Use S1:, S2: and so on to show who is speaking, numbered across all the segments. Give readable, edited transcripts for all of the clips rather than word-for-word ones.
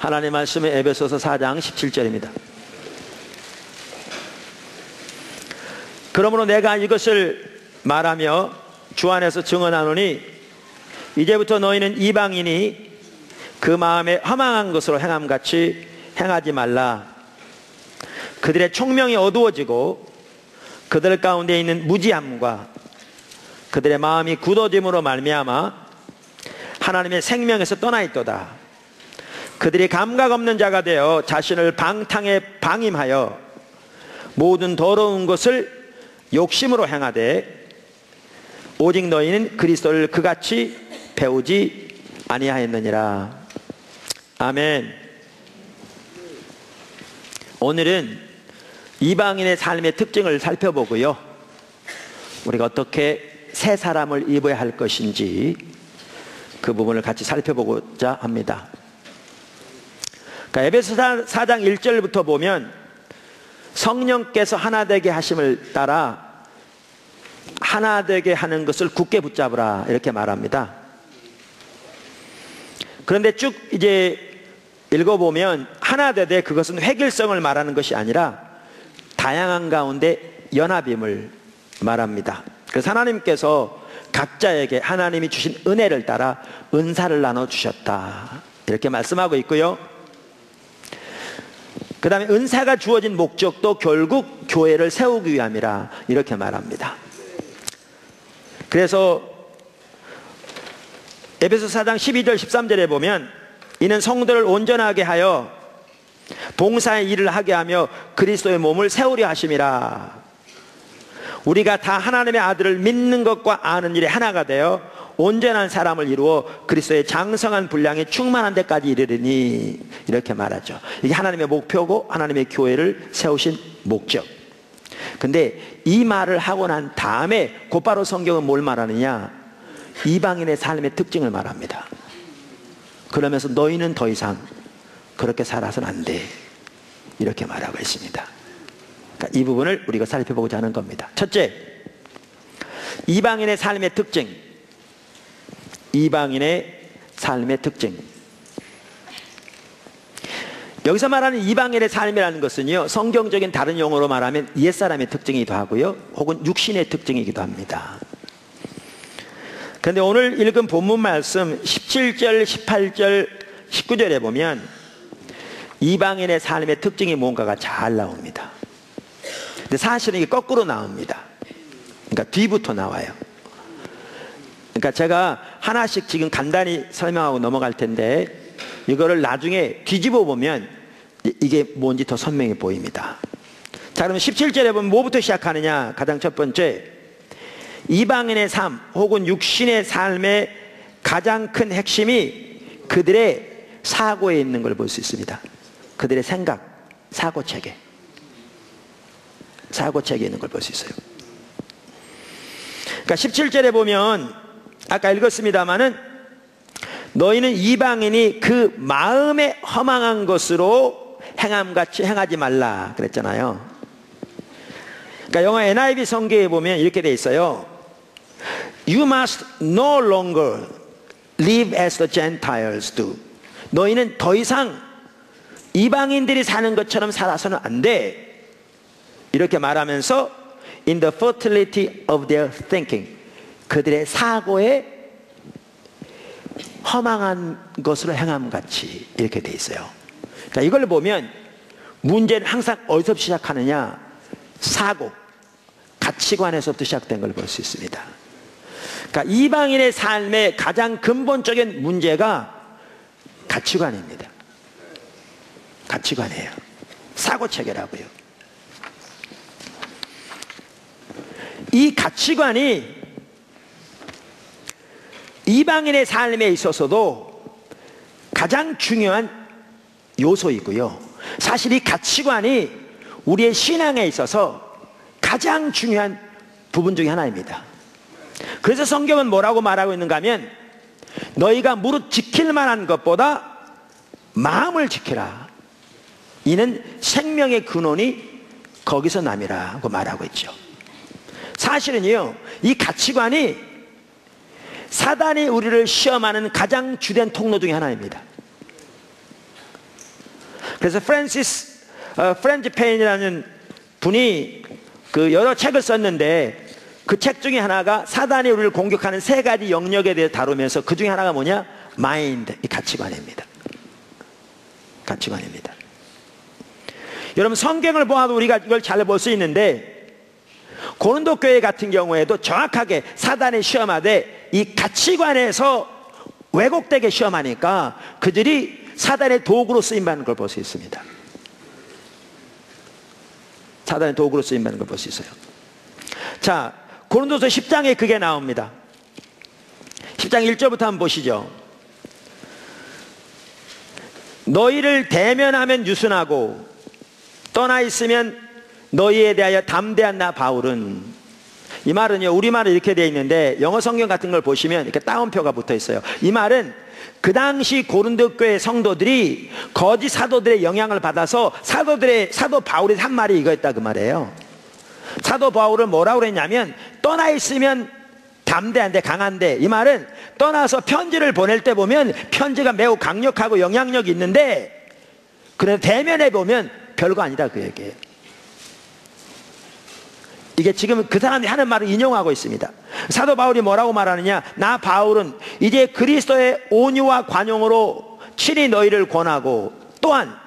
S1: 하나님의 말씀은 에베소서 4장 17절입니다. 그러므로 내가 이것을 말하며 주 안에서 증언하노니 이제부터 너희는 이방인이 그 마음에 허망한 것으로 행함같이 행하지 말라. 그들의 총명이 어두워지고 그들 가운데 있는 무지함과 그들의 마음이 굳어짐으로 말미암아 하나님의 생명에서 떠나 있도다. 그들이 감각 없는 자가 되어 자신을 방탕에 방임하여 모든 더러운 것을 욕심으로 행하되 오직 너희는 그리스도를 그같이 배우지 아니하였느니라. 아멘. 오늘은 이방인의 삶의 특징을 살펴보고요, 우리가 어떻게 새 사람을 입어야 할 것인지 그 부분을 같이 살펴보고자 합니다. 그러니까 에베소 4장 1절부터 보면 성령께서 하나 되게 하심을 따라 하나 되게 하는 것을 굳게 붙잡으라 이렇게 말합니다. 그런데 쭉 이제 읽어보면 하나 되되 그것은 획일성을 말하는 것이 아니라 다양한 가운데 연합임을 말합니다. 그래서 하나님께서 각자에게 하나님이 주신 은혜를 따라 은사를 나눠주셨다 이렇게 말씀하고 있고요, 그 다음에 은사가 주어진 목적도 결국 교회를 세우기 위함이라 이렇게 말합니다. 그래서 에베소 4장 12절 13절에 보면 이는 성도를 온전하게 하여 봉사의 일을 하게 하며 그리스도의 몸을 세우려 하심이라. 우리가 다 하나님의 아들을 믿는 것과 아는 일에 하나가 되어 온전한 사람을 이루어 그리스도의 장성한 분량에 충만한 데까지 이르리니 이렇게 말하죠. 이게 하나님의 목표고 하나님의 교회를 세우신 목적. 근데 이 말을 하고 난 다음에 곧바로 성경은 뭘 말하느냐, 이방인의 삶의 특징을 말합니다. 그러면서 너희는 더 이상 그렇게 살아서는 안 돼 이렇게 말하고 있습니다. 그러니까 이 부분을 우리가 살펴보고자 하는 겁니다. 첫째, 이방인의 삶의 특징. 이방인의 삶의 특징. 여기서 말하는 이방인의 삶이라는 것은요, 성경적인 다른 용어로 말하면 옛사람의 특징이기도 하고요, 혹은 육신의 특징이기도 합니다. 그런데 오늘 읽은 본문 말씀 17절, 18절, 19절에 보면 이방인의 삶의 특징이 뭔가가 잘 나옵니다. 근데 사실은 이게 거꾸로 나옵니다. 그러니까 뒤부터 나와요. 그러니까 제가 하나씩 지금 간단히 설명하고 넘어갈 텐데 이거를 나중에 뒤집어 보면 이게 뭔지 더 선명해 보입니다. 자, 그러면 17절에 보면 뭐부터 시작하느냐? 가장 첫 번째, 이방인의 삶 혹은 육신의 삶의 가장 큰 핵심이 그들의 사고에 있는 걸 볼 수 있습니다. 그들의 생각, 사고체계. 사고체계에 있는 걸 볼 수 있어요. 그러니까 17절에 보면 아까 읽었습니다마는 너희는 이방인이 그 마음에 허망한 것으로 행함같이 행하지 말라 그랬잖아요. 그러니까 영어 NIV 성경에 보면 이렇게 돼 있어요. You must no longer live as the Gentiles do. 너희는 더 이상 이방인들이 사는 것처럼 살아서는 안 돼 이렇게 말하면서 in the fertility of their thinking, 그들의 사고에 허망한 것으로 행함같이 이렇게 돼 있어요. 자, 이걸 보면 문제는 항상 어디서 시작하느냐, 사고, 가치관에서부터 시작된 걸 볼 수 있습니다. 그러니까 이방인의 삶의 가장 근본적인 문제가 가치관입니다. 가치관이에요. 사고체계라고요. 이 가치관이 이방인의 삶에 있어서도 가장 중요한 요소이고요, 사실 이 가치관이 우리의 신앙에 있어서 가장 중요한 부분 중에 하나입니다. 그래서 성경은 뭐라고 말하고 있는가 하면 너희가 무릇 지킬 만한 것보다 마음을 지키라. 이는 생명의 근원이 거기서 남이라고 말하고 있죠. 사실은요, 이 가치관이 사단이 우리를 시험하는 가장 주된 통로 중에 하나입니다. 그래서 프렌치 페인이라는 분이 그 여러 책을 썼는데 그 책 중에 하나가 사단이 우리를 공격하는 세 가지 영역에 대해서 다루면서 그 중에 하나가 뭐냐? 마인드, 이 가치관입니다. 가치관입니다. 여러분 성경을 보아도 우리가 이걸 잘 볼 수 있는데 고린도 교회 같은 경우에도 정확하게 사단이 시험하되 이 가치관에서 왜곡되게 시험하니까 그들이 사단의 도구로 쓰임받는 걸 볼 수 있습니다. 사단의 도구로 쓰임받는 걸 볼 수 있어요. 자, 고린도서 10장에 그게 나옵니다. 10장 1절부터 한번 보시죠. 너희를 대면하면 유순하고 떠나 있으면 너희에 대하여 담대한 나 바울은, 이 말은요 우리말은 이렇게 되어 있는데 영어 성경 같은 걸 보시면 이렇게 따옴표가 붙어 있어요. 이 말은 그 당시 고린도 교회 성도들이 거짓 사도들의 영향을 받아서 사도 바울이 한 말이 이거였다 그 말이에요. 사도 바울은 뭐라고 그랬냐면 떠나 있으면 담대한데 강한데, 이 말은 떠나서 편지를 보낼 때 보면 편지가 매우 강력하고 영향력이 있는데 그런데 대면에 보면 별거 아니다 그 얘기예요. 이게 지금 그 사람이 하는 말을 인용하고 있습니다. 사도 바울이 뭐라고 말하느냐? 나 바울은 이제 그리스도의 온유와 관용으로 친히 너희를 권하고 또한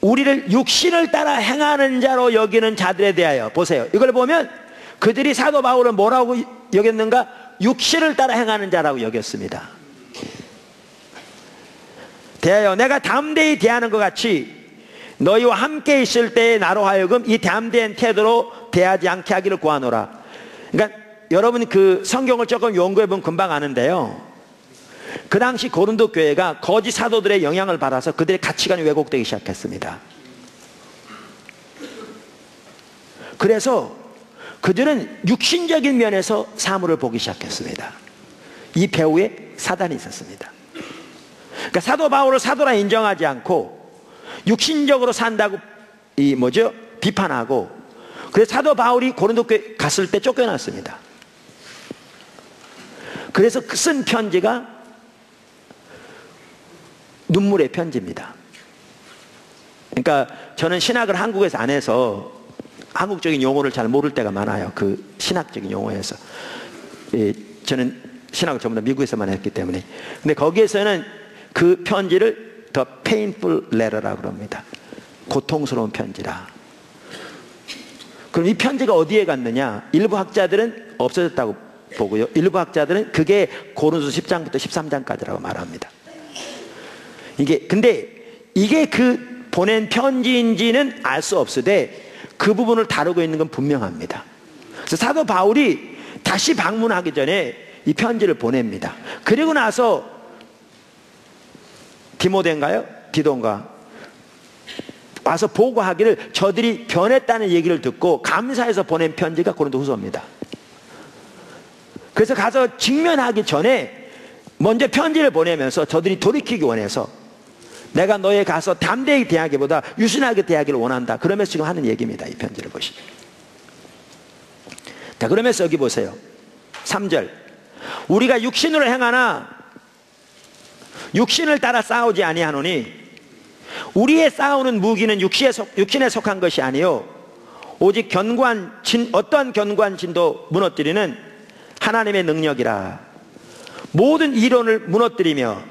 S1: 우리를 육신을 따라 행하는 자로 여기는 자들에 대하여, 보세요, 이걸 보면 그들이 사도 바울을 뭐라고 여겼는가? 육신을 따라 행하는 자라고 여겼습니다. 대하여 내가 담대히 대하는 것 같이 너희와 함께 있을 때에 나로 하여금 이 담대한 태도로 대하지 않게 하기를 구하노라. 그러니까 여러분 그 성경을 조금 연구해 보면 금방 아는데요, 그 당시 고린도 교회가 거짓 사도들의 영향을 받아서 그들의 가치관이 왜곡되기 시작했습니다. 그래서 그들은 육신적인 면에서 사물을 보기 시작했습니다. 이 배후에 사단이 있었습니다. 그러니까 사도 바울을 사도라 인정하지 않고 육신적으로 산다고 비판하고, 그래서 사도 바울이 고린도 교회 갔을 때 쫓겨났습니다. 그래서 쓴 편지가 눈물의 편지입니다. 그러니까 저는 신학을 한국에서 안 해서 한국적인 용어를 잘 모를 때가 많아요. 그 신학적인 용어에서. 저는 신학을 전부 다 미국에서만 했기 때문에. 근데 거기에서는 그 편지를 The Painful Letter라고 그럽니다. 고통스러운 편지라. 그럼 이 편지가 어디에 갔느냐? 일부 학자들은 없어졌다고 보고요, 일부 학자들은 그게 고린도서 10장부터 13장까지라고 말합니다. 근데 이게 그 보낸 편지인지는 알 수 없으되 그 부분을 다루고 있는 건 분명합니다. 그래서 사도 바울이 다시 방문하기 전에 이 편지를 보냅니다. 그리고 나서 디모데인가요? 디도인가? 와서 보고하기를 저들이 변했다는 얘기를 듣고 감사해서 보낸 편지가 고린도후서입니다. 그래서 가서 직면하기 전에 먼저 편지를 보내면서 저들이 돌이키기 원해서 내가 너에 가서 담대히 대하기보다 유순하게 대하기를 원한다, 그러면서 지금 하는 얘기입니다. 이 편지를 보시면. 자, 그러면서 여기 보세요. 3절. 우리가 육신으로 행하나 육신을 따라 싸우지 아니하노니 우리의 싸우는 무기는 육신에 속한 것이 아니요 오직 어떤 견고한 진도 무너뜨리는 하나님의 능력이라. 모든 이론을 무너뜨리며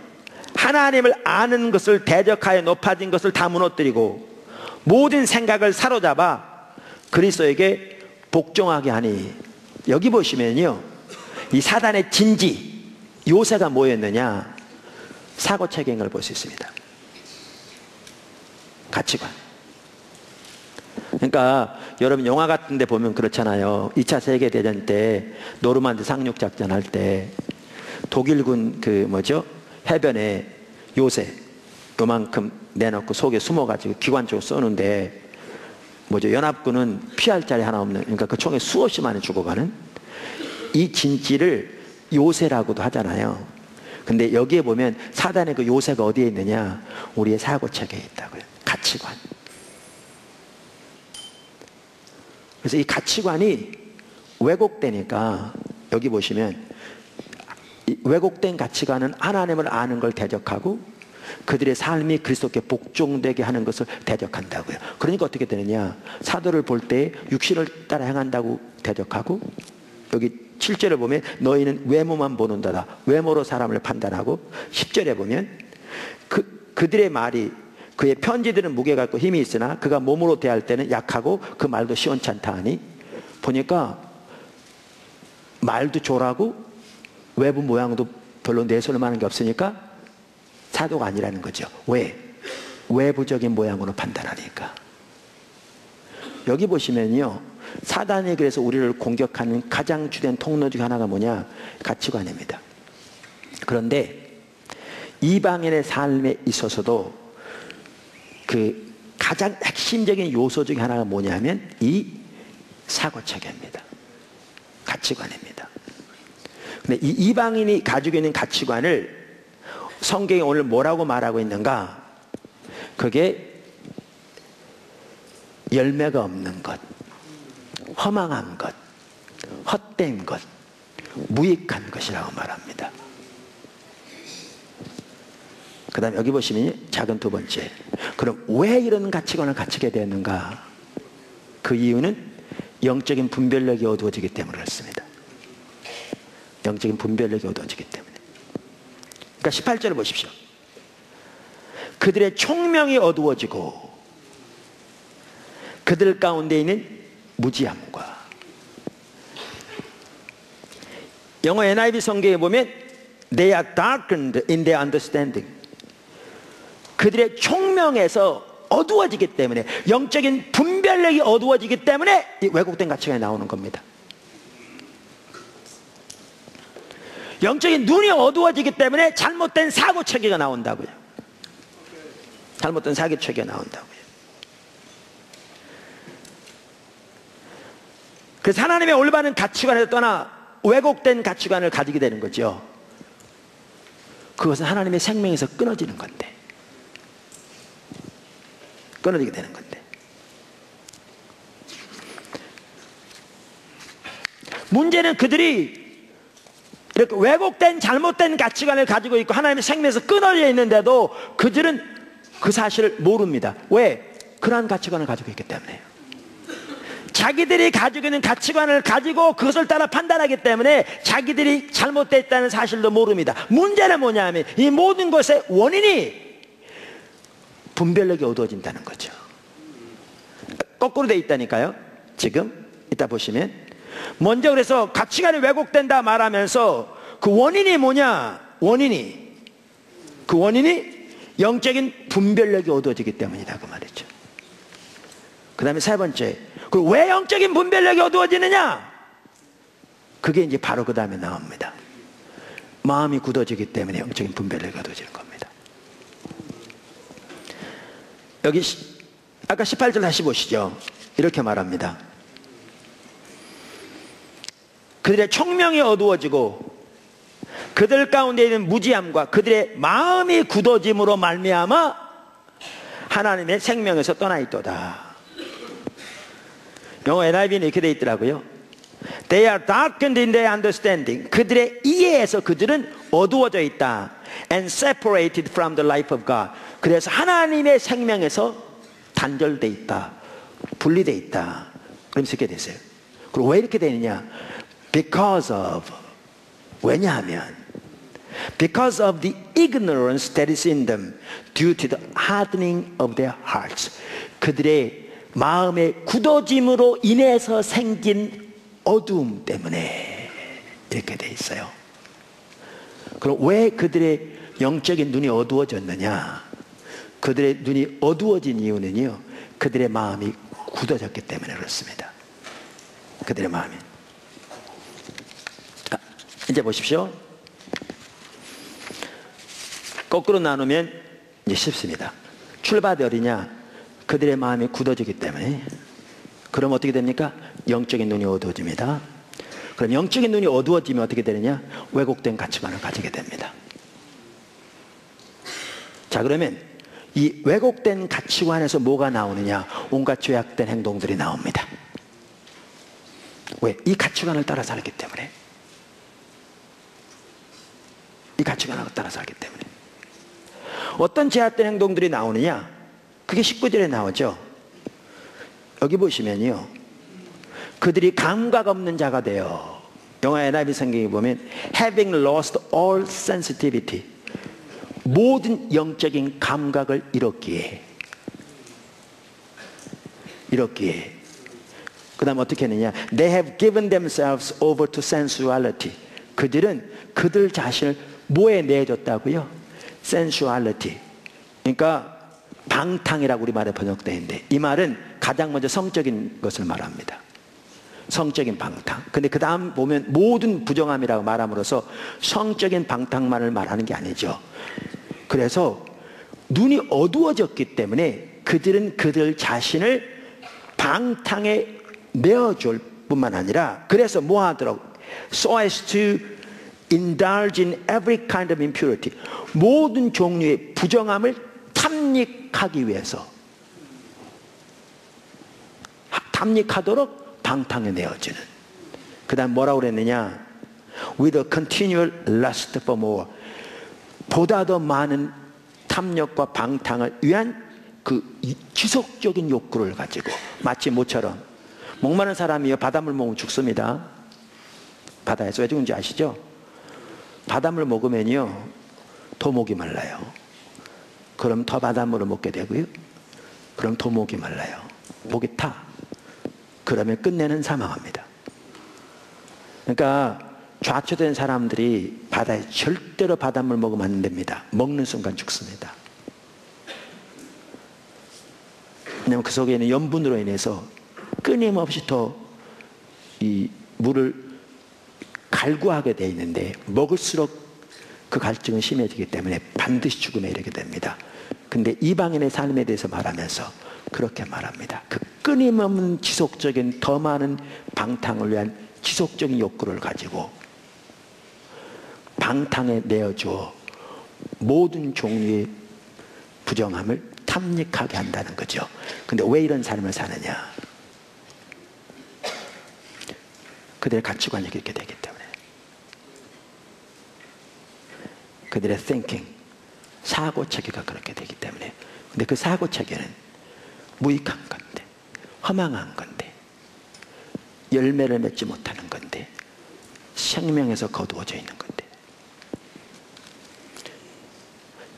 S1: 하나님을 아는 것을 대적하여 높아진 것을 다 무너뜨리고 모든 생각을 사로잡아 그리스도에게 복종하게 하니. 여기 보시면요, 이 사단의 진지 요새가 뭐였느냐? 사고체계인 걸 볼 수 있습니다. 가치관. 그러니까 여러분 영화 같은 데 보면 그렇잖아요. 2차 세계대전 때 노르만디 상륙작전 할 때 독일군 해변에 요새 요만큼 내놓고 속에 숨어가지고 기관 쪽으로 쏘는데 연합군은 피할 자리 하나 없는, 그러니까 그 총에 수없이 많이 죽어가는 이 진지를 요새라고도 하잖아요. 근데 여기에 보면 사단의 그 요새가 어디에 있느냐? 우리의 사고체계에 있다고요. 가치관. 그래서 이 가치관이 왜곡되니까 여기 보시면 이 왜곡된 가치관은 하나님을 아는 걸 대적하고 그들의 삶이 그리스도께 복종되게 하는 것을 대적한다고요. 그러니까 어떻게 되느냐, 사도를 볼 때 육신을 따라 행한다고 대적하고, 여기 7절에 보면 너희는 외모만 보는다다, 외모로 사람을 판단하고, 10절에 보면 그들의 말이, 그의 편지들은 무게가 있고 힘이 있으나 그가 몸으로 대할 때는 약하고 그 말도 시원찮다 하니, 보니까 말도 조라고 외부 모양도 별로 내세울 만한 게 없으니까 사도가 아니라는 거죠. 왜? 외부적인 모양으로 판단하니까. 여기 보시면요, 사단이 그래서 우리를 공격하는 가장 주된 통로 중 하나가 뭐냐? 가치관입니다. 그런데 이방인의 삶에 있어서도 그 가장 핵심적인 요소 중 하나가 뭐냐면 이 사고체계입니다. 가치관입니다. 근데 이 이방인이 가지고 있는 가치관을 성경이 오늘 뭐라고 말하고 있는가? 그게 열매가 없는 것, 허망한 것, 헛된 것, 무익한 것이라고 말합니다. 그 다음에 여기 보시면 작은 두 번째, 그럼 왜 이런 가치관을 갖추게 되었는가? 그 이유는 영적인 분별력이 어두워지기 때문에 그렇습니다. 영적인 분별력이 어두워지기 때문에. 그러니까 18절을 보십시오. 그들의 총명이 어두워지고 그들 가운데 있는 무지함과, 영어 NIV 성경에 보면 They are darkened in their understanding. 그들의 총명에서 어두워지기 때문에, 영적인 분별력이 어두워지기 때문에 이 왜곡된 가치관이 나오는 겁니다. 영적인 눈이 어두워지기 때문에 잘못된 사고체계가 나온다고요. 잘못된 사고체계가 나온다고요. 그래서 하나님의 올바른 가치관에서 떠나 왜곡된 가치관을 가지게 되는 거죠. 그것은 하나님의 생명에서 끊어지는 건데, 끊어지게 되는 건데, 문제는 그들이 이렇게 왜곡된 잘못된 가치관을 가지고 있고 하나님의 생명에서 끊어져 있는데도 그들은 그 사실을 모릅니다. 왜? 그러한 가치관을 가지고 있기 때문에요. 자기들이 가지고 있는 가치관을 가지고 그것을 따라 판단하기 때문에 자기들이 잘못됐다는 사실도 모릅니다. 문제는 뭐냐면 이 모든 것의 원인이 분별력이 어두워진다는 거죠. 거꾸로 돼 있다니까요. 지금 이따 보시면, 먼저 그래서 가치관이 왜곡된다 말하면서 그 원인이 뭐냐? 그 원인이 영적인 분별력이 어두워지기 때문이다 그 말이죠. 그 다음에 세 번째, 왜 영적인 분별력이 어두워지느냐? 그게 이제 바로 그 다음에 나옵니다. 마음이 굳어지기 때문에 영적인 분별력이 어두워지는 겁니다. 여기 아까 18절 다시 보시죠. 이렇게 말합니다. 그들의 총명이 어두워지고 그들 가운데 있는 무지함과 그들의 마음이 굳어짐으로 말미암아 하나님의 생명에서 떠나 있도다. 영어 NIV는 이렇게 되어 있더라고요. They are darkened in their understanding. 그들의 이해에서 그들은 어두워져 있다. And separated from the life of God. 그래서 하나님의 생명에서 단절돼 있다, 분리돼 있다. 그러면서 이렇게 됐어요. 그리고 왜 이렇게 되느냐? Because of, 왜냐하면 because of the ignorance that is in them due to the hardening of their hearts. 그들의 마음의 굳어짐으로 인해서 생긴 어두움 때문에 이렇게 돼 있어요. 그럼 왜 그들의 영적인 눈이 어두워졌느냐? 그들의 눈이 어두워진 이유는요, 그들의 마음이 굳어졌기 때문에 그렇습니다. 그들의 마음이. 이제 보십시오. 거꾸로 나누면 이제 쉽습니다. 출발이 어디냐? 그들의 마음이 굳어지기 때문에. 그럼 어떻게 됩니까? 영적인 눈이 어두워집니다. 그럼 영적인 눈이 어두워지면 어떻게 되느냐? 왜곡된 가치관을 가지게 됩니다. 자, 그러면 이 왜곡된 가치관에서 뭐가 나오느냐? 온갖 죄악된 행동들이 나옵니다. 왜? 이 가치관을 따라 살기 때문에. 이 가치관을 따라 살기 때문에. 어떤 제한된 행동들이 나오느냐? 그게 19절에 나오죠. 여기 보시면요, 그들이 감각 없는 자가 돼요. 영화 NIV 성경에 보면 having lost all sensitivity, 모든 영적인 감각을 잃었기에. 그 다음 어떻게 했느냐? They have given themselves over to sensuality. 그들은 그들 자신을 뭐에 내줬다고요? sensuality. 그러니까 방탕이라고 우리 말에 번역되어 있는데, 이 말은 가장 먼저 성적인 것을 말합니다. 성적인 방탕. 근데 그 다음 보면 모든 부정함이라고 말함으로써 성적인 방탕만을 말하는 게 아니죠. 그래서 눈이 어두워졌기 때문에 그들은 그들 자신을 방탕에 내어줄 뿐만 아니라, 그래서 뭐 하더라고? So as to indulge in every kind of impurity. 모든 종류의 부정함을 탐닉하기 위해서, 탐닉하도록 방탕에 내어지는. 그 다음 뭐라고 그랬느냐? With a continual lust for more. 보다 더 많은 탐욕과 방탕을 위한 그 지속적인 욕구를 가지고, 마치 모처럼 목마른 사람이요 바닷물 먹으면 죽습니다. 바다에서 왜 죽는지 아시죠? 바닷물 먹으면요 더 목이 말라요. 그럼 더 바닷물을 먹게 되고요, 그럼 더 목이 말라요. 목이 타. 그러면 끝내는 사망합니다. 그러니까 좌초된 사람들이 바다에 절대로 바닷물 먹으면 안 됩니다. 먹는 순간 죽습니다. 왜냐하면 그 속에 있는 염분으로 인해서 끊임없이 더 이 물을 갈구하게 되어 있는데, 먹을수록 그 갈증은 심해지기 때문에 반드시 죽음에 이르게 됩니다. 근데 이방인의 삶에 대해서 말하면서 그렇게 말합니다. 그 끊임없는 지속적인 더 많은 방탕을 위한 지속적인 욕구를 가지고 방탕에 내어주어 모든 종류의 부정함을 탐닉하게 한다는 거죠. 근데 왜 이런 삶을 사느냐? 그들의 가치관이 그렇게 되기 때문에. 그들의 thinking, 사고체계가 그렇게 되기 때문에. 근데 그 사고체계는 무익한 건데, 허망한 건데, 열매를 맺지 못하는 건데, 생명에서 거두어져 있는 건데,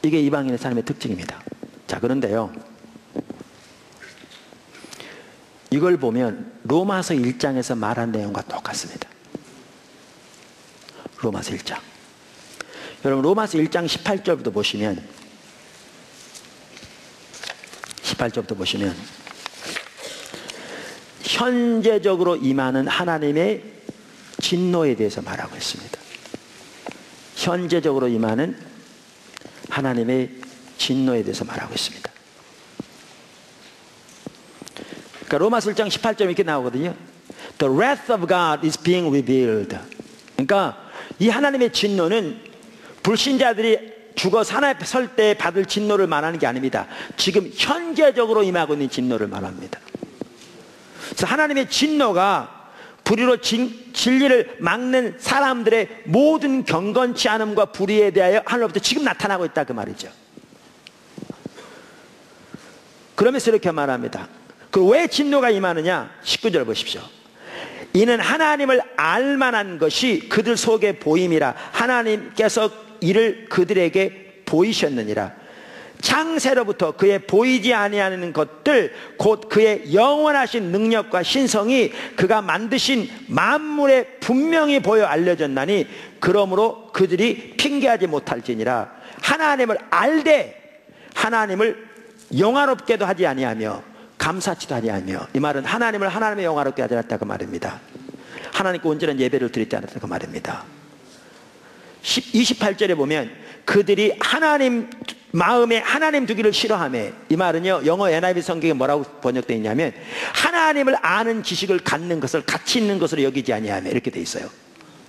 S1: 이게 이방인의 삶의 특징입니다. 자, 그런데요, 이걸 보면 로마서 1장에서 말한 내용과 똑같습니다. 로마서 1장. 여러분, 로마서 1장 18절부터 보시면, 18절부터 보시면 현재적으로 임하는 하나님의 진노에 대해서 말하고 있습니다. 현재적으로 임하는 하나님의 진노에 대해서 말하고 있습니다. 그러니까 로마서 1장 18절 이렇게 나오거든요. The wrath of God is being revealed. 그러니까 이 하나님의 진노는 불신자들이 죽어 사나이 설 때 받을 진노를 말하는 게 아닙니다. 지금 현재적으로 임하고 있는 진노를 말합니다. 그래서 하나님의 진노가 불의로 진리를 막는 사람들의 모든 경건치 않음과 불의에 대하여 하늘로부터 지금 나타나고 있다, 그 말이죠. 그러면서 이렇게 말합니다. 그 왜 진노가 임하느냐? 19절 보십시오. 이는 하나님을 알만한 것이 그들 속에 보임이라. 하나님께서 이를 그들에게 보이셨느니라. 창세로부터 그의 보이지 아니하는 것들, 곧 그의 영원하신 능력과 신성이 그가 만드신 만물에 분명히 보여 알려졌나니, 그러므로 그들이 핑계하지 못할지니라. 하나님을 알되 하나님을 영화롭게도 하지 아니하며 감사치도 아니하며. 이 말은 하나님을 하나님의 영화롭게 하지 않았다, 그 말입니다. 하나님께 온전한 예배를 드리지 않았다, 그 말입니다. 28절에 보면 그들이 하나님 마음에 하나님 두기를 싫어하며, 이 말은요 영어 NIV 성경에 뭐라고 번역되어 있냐면 하나님을 아는 지식을 갖는 것을 가치 있는 것으로 여기지 아니하며, 이렇게 돼 있어요.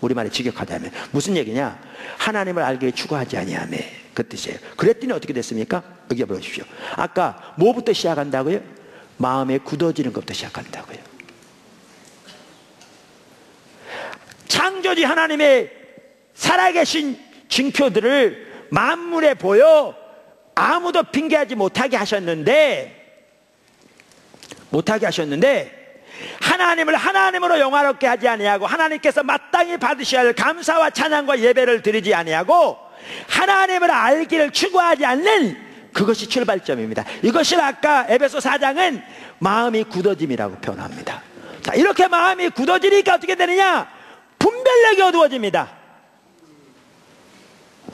S1: 우리말에 직역하자면 무슨 얘기냐? 하나님을 알기를 추구하지 아니하며, 그 뜻이에요. 그랬더니 어떻게 됐습니까? 여기 보십시오. 아까 뭐부터 시작한다고요? 마음에 굳어지는 것부터 시작한다고요. 창조주 하나님의 살아계신 징표들을 만물에 보여 아무도 핑계하지 못하게 하셨는데 하나님을 하나님으로 영화롭게 하지 아니하고 하나님께서 마땅히 받으셔야 할 감사와 찬양과 예배를 드리지 아니하고 하나님을 알기를 추구하지 않는 그것이 출발점입니다. 이것을 아까 에베소 4장은 마음이 굳어짐이라고 표현합니다. 자, 이렇게 마음이 굳어지니까 어떻게 되느냐? 분별력이 어두워집니다.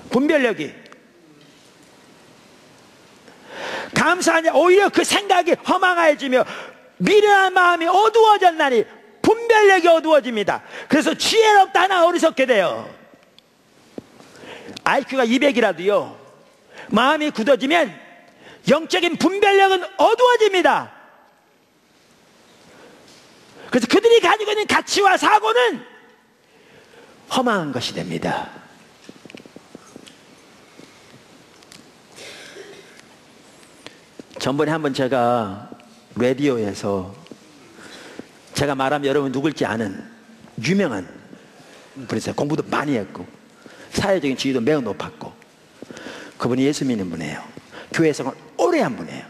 S1: 분별력이. 감사하냐? 오히려 그 생각이 허망해지며 미련한 마음이 어두워졌나니 분별력이 어두워집니다. 그래서 지혜롭다 하나 어리석게 돼요. IQ가 200이라도요 마음이 굳어지면 영적인 분별력은 어두워집니다. 그래서 그들이 가지고 있는 가치와 사고는 허망한 것이 됩니다. 전번에 한번 제가 라디오에서 제가 말하면 여러분 누굴지 아는 유명한 분이세요. 공부도 많이 했고 사회적인 지위도 매우 높았고 그분이 예수 믿는 분이에요. 교회 생활 오래 한 분이에요.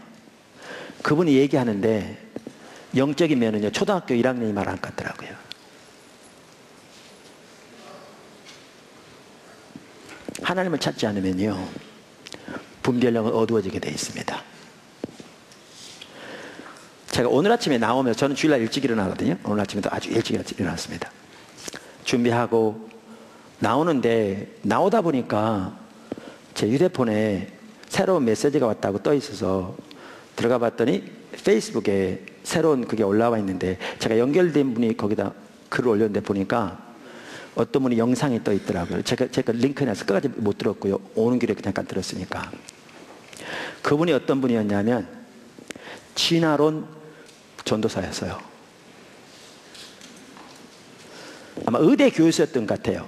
S1: 그분이 얘기하는데 영적인 면은요 초등학교 1학년이 말한 것 같더라고요. 하나님을 찾지 않으면요 분별력은 어두워지게 되어 있습니다. 제가 오늘 아침에 나오면서 저는 주일날 일찍 일어나거든요. 오늘 아침에도 아주 일찍 일어났습니다. 준비하고 나오는데 나오다 보니까 제 휴대폰에 새로운 메시지가 왔다고 떠 있어서 들어가 봤더니 페이스북에 새로운 그게 올라와 있는데 제가 연결된 분이 거기다 글을 올렸는데 보니까 어떤 분이 영상이 떠 있더라고요. 제가 링크해서 끝까지 못 들었고요. 오는 길에 그냥 잠깐 들었으니까. 그분이 어떤 분이었냐면 진화론 전도사였어요. 아마 의대 교수였던 것 같아요.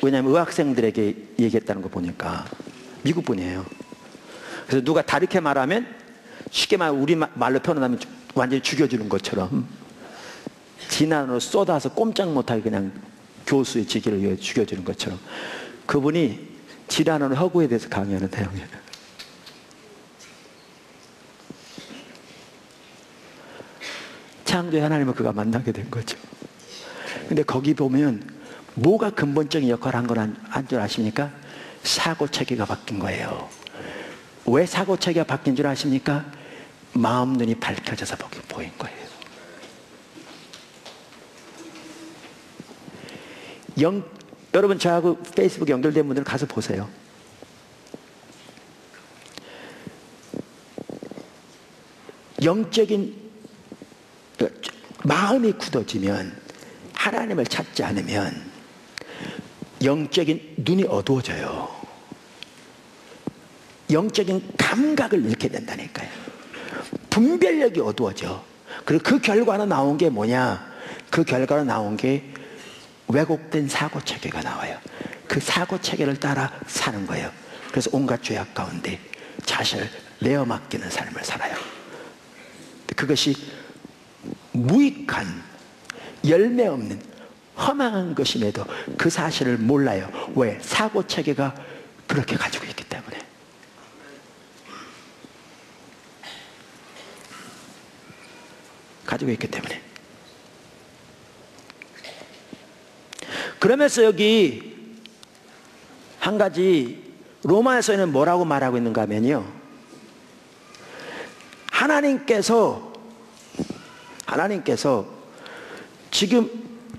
S1: 왜냐하면 의학생들에게 얘기했다는 거 보니까 미국 분이에요. 그래서 누가 다르게 말하면 쉽게 우리 말로 표현하면 완전히 죽여주는 것처럼 진화론으로 쏟아서 꼼짝 못하게 그냥 교수의 직위를 위해 죽여주는 것처럼 그분이 진화론 허구에 대해서 강의하는 내용이에요. 창조의 하나님을 그가 만나게 된 거죠. 근데 거기 보면 뭐가 근본적인 역할을 한 건 한 줄 아십니까? 사고체계가 바뀐 거예요. 왜 사고체계가 바뀐 줄 아십니까? 마음 눈이 밝혀져서 보인 거예요. 여러분 저하고 페이스북 연결된 분들 가서 보세요. 영적인 마음이 굳어지면 하나님을 찾지 않으면 영적인 눈이 어두워져요. 영적인 감각을 잃게 된다니까요. 분별력이 어두워져. 그리고 그 결과로 나온 게 뭐냐? 그 결과로 나온 게 왜곡된 사고체계가 나와요. 그 사고체계를 따라 사는 거예요. 그래서 온갖 죄악 가운데 자신을 내어 맡기는 삶을 살아요. 그것이 무익한 열매 없는 허망한 것임에도 그 사실을 몰라요. 왜? 사고체계가 그렇게 가지고 있기 때문에. 가지고 있기 때문에. 그러면서 여기 한 가지 로마에서는 뭐라고 말하고 있는가 하면요, 하나님께서 지금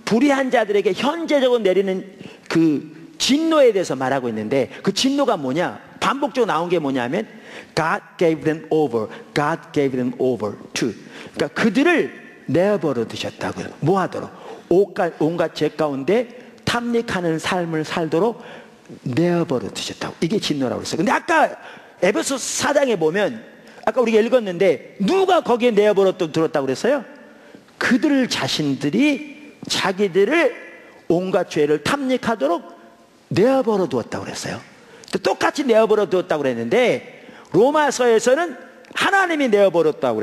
S1: 불의한 자들에게 현재적으로 내리는 그 진노에 대해서 말하고 있는데, 그 진노가 뭐냐? 반복적으로 나온 게 뭐냐면 God gave them over, God gave them over to. 그러니까 그들을 내버려 두셨다고요. 뭐 하도록? 온갖 죄 가운데 탐닉하는 삶을 살도록 내버려 두셨다고. 이게 진노라고 그랬어요. 근데 아까 에베소 4장에 보면 아까 우리가 읽었는데 누가 거기에 내버려 두었다고 그랬어요? 그들 자신들이 자기들을 온갖 죄를 탐닉하도록 내버려 두었다고 그랬어요. 똑같이 내버려 두었다고 그랬는데 로마서에서는 하나님이 내버려 두었다고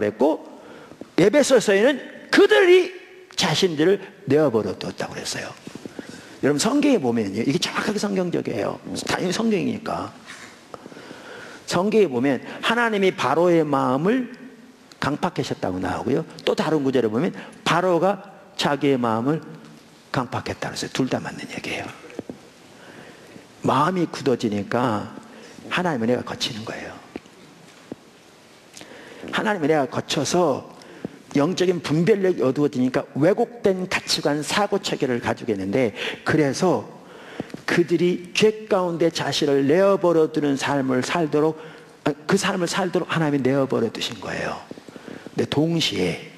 S1: 그랬고 에베소서에는 그들이 자신들을 내버려 두었다고 그랬어요. 여러분 성경에 보면요, 이게 정확하게 성경적이에요. 당연히 성경이니까. 성경에 보면 하나님이 바로의 마음을 강팍하셨다고 나오고요, 또 다른 구절에 보면 바로가 자기의 마음을 강팍했다고 해서 둘 다 맞는 얘기예요. 마음이 굳어지니까 하나님의 은혜가 거치는 거예요. 하나님의 은혜가 거쳐서 영적인 분별력이 어두워지니까 왜곡된 가치관, 사고 체계를 가지고 있는데, 그래서 그들이 죄 가운데 자신을 내어버려 두는 삶을 살도록, 그 삶을 살도록 하나님이 내어버려 두신 거예요. 근데 동시에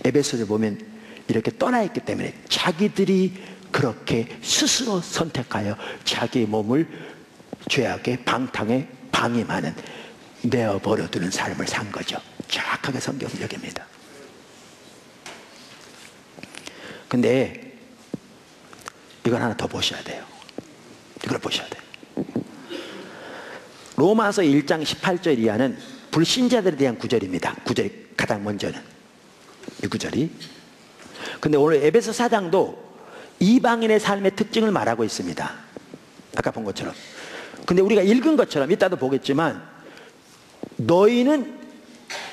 S1: 에베소를 보면 이렇게 떠나 있기 때문에 자기들이 그렇게 스스로 선택하여 자기 몸을 죄악의 방탕에 방임하는, 내어버려 두는 삶을 산 거죠. 정확하게 성경적입니다. 근데 이걸 하나 더 보셔야 돼요. 이걸 보셔야 돼요. 로마서 1장 18절 이하는 불신자들에 대한 구절입니다. 구절이 가장 먼저는 이 구절이. 근데 오늘 에베소 4장도 이방인의 삶의 특징을 말하고 있습니다. 아까 본 것처럼. 근데 우리가 읽은 것처럼 이따도 보겠지만, 너희는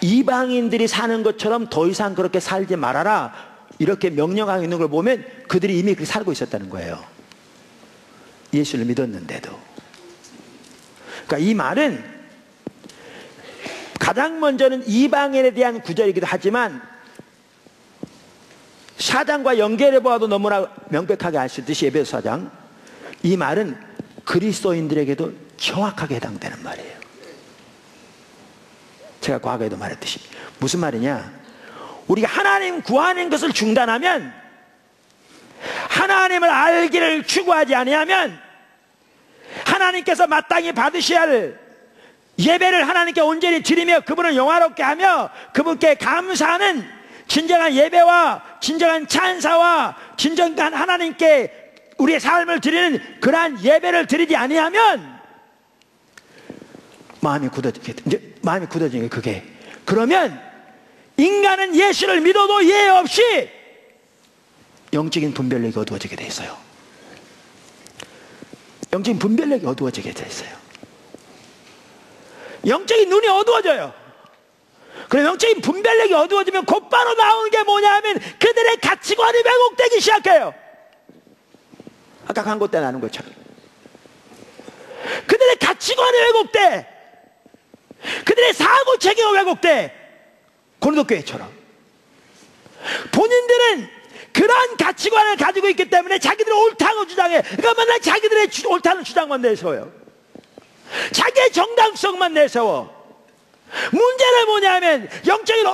S1: 이방인들이 사는 것처럼 더 이상 그렇게 살지 말아라, 이렇게 명령하고 있는 걸 보면 그들이 이미 그렇게 살고 있었다는 거예요. 예수를 믿었는데도. 그러니까 이 말은 가장 먼저는 이방인에 대한 구절이기도 하지만, 사장과 연결해 보아도 너무나 명백하게 알 수 있듯이 에베소 4장, 이 말은 그리스도인들에게도 정확하게 해당되는 말이에요. 제가 과거에도 말했듯이. 무슨 말이냐, 우리가 하나님 구하는 것을 중단하면, 하나님을 알기를 추구하지 아니하면, 하나님께서 마땅히 받으셔야 할 예배를 하나님께 온전히 드리며 그분을 영화롭게 하며 그분께 감사하는 진정한 예배와 진정한 찬사와 진정한 하나님께 우리의 삶을 드리는 그러한 예배를 드리지 아니하면 마음이 굳어지게, 이제 마음이 굳어지는 게 그게. 그러면 인간은 예수를 믿어도 이해 없이 영적인 분별력이 어두워지게 돼 있어요. 영적인 분별력이 어두워지게 돼 있어요. 영적인 눈이 어두워져요. 그럼 영적인 분별력이 어두워지면 곧바로 나오는 게 뭐냐 하면 그들의 가치관이 왜곡되기 시작해요. 아까 광고 때 나눈 것처럼 그들의 가치관이 왜곡돼. 그들의 사고체계가 왜곡돼. 고린도 교회처럼 본인들은 그러한 가치관을 가지고 있기 때문에 자기들은 옳다고 주장해. 그러니까 맨날 자기들의 옳다는 주장만 내세워요. 자기의 정당성만 내세워. 문제는 뭐냐면 영적인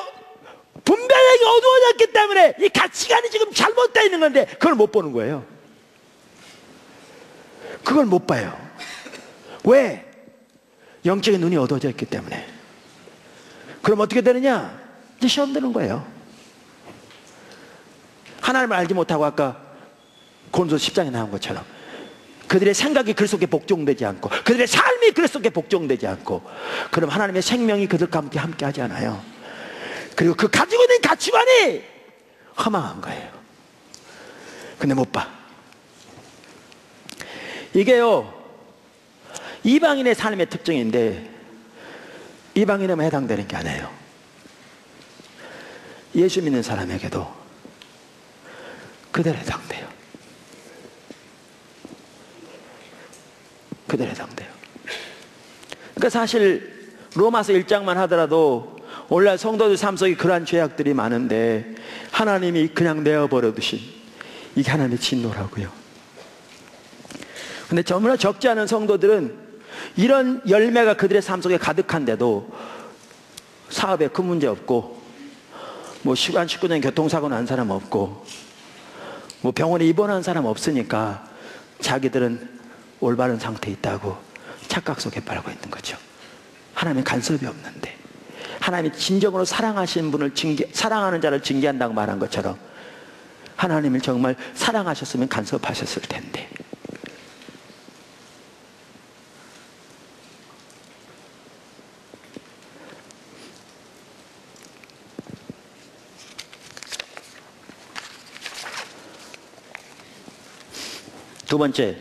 S1: 분별력이 어두워졌기 때문에 이 가치관이 지금 잘못되어 있는 건데 그걸 못 보는 거예요. 그걸 못 봐요. 왜? 영적인 눈이 어두워져 있기 때문에. 그럼 어떻게 되느냐? 이제 시험 드는 거예요. 하나님을 알지 못하고 아까 고린도서 10장에 나온 것처럼 그들의 생각이 그 속에 복종되지 않고 그들의 삶이 그 속에 복종되지 않고, 그럼 하나님의 생명이 그들과 함께 하지 않아요. 그리고 그 가지고 있는 가치관이 허망한 거예요. 근데 못 봐. 이게요 이방인의 삶의 특징인데 이방인에만 해당되는 게 아니에요. 예수 믿는 사람에게도 그대로 해당돼요. 그대로 해당돼요. 그러니까 사실 로마서 1장만 하더라도 오늘날 성도들 삶 속에 그러한 죄악들이 많은데 하나님이 그냥 내어버려 두신 이게 하나님의 진노라고요. 근데 너무나 적지 않은 성도들은 이런 열매가 그들의 삶 속에 가득한데도 사업에 큰 문제 없고, 뭐 시간 19년 교통사고 난 사람 없고, 뭐 병원에 입원한 사람 없으니까 자기들은 올바른 상태에 있다고 착각 속에 빠지고 있는 거죠. 하나님의 간섭이 없는데, 하나님이 진정으로 사랑하시는 분을 사랑하는 자를 징계한다고 말한 것처럼 하나님을 정말 사랑하셨으면 간섭하셨을 텐데. 두 번째,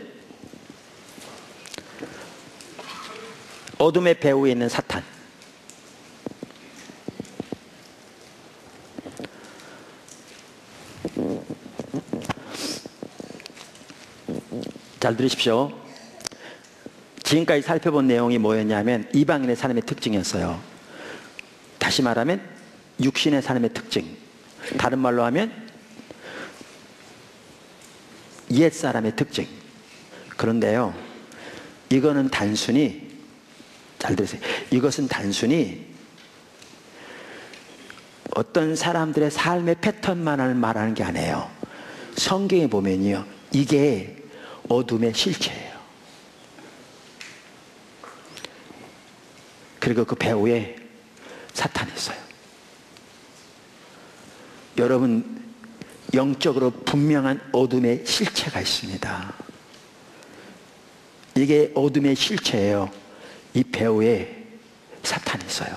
S1: 어둠의 배후에 있는 사탄. 잘 들으십시오. 지금까지 살펴본 내용이 뭐였냐면 이방인의 삶의 특징이었어요. 다시 말하면 육신의 삶의 특징, 다른 말로 하면 옛사람의 특징. 그런데요, 이거는 단순히, 잘 들으세요, 이것은 단순히 어떤 사람들의 삶의 패턴만을 말하는 게 아니에요. 성경에 보면요, 이게 어둠의 실체예요. 그리고 그 배후에 사탄이 있어요. 여러분, 영적으로 분명한 어둠의 실체가 있습니다. 이게 어둠의 실체예요. 이 배후에 사탄이 있어요.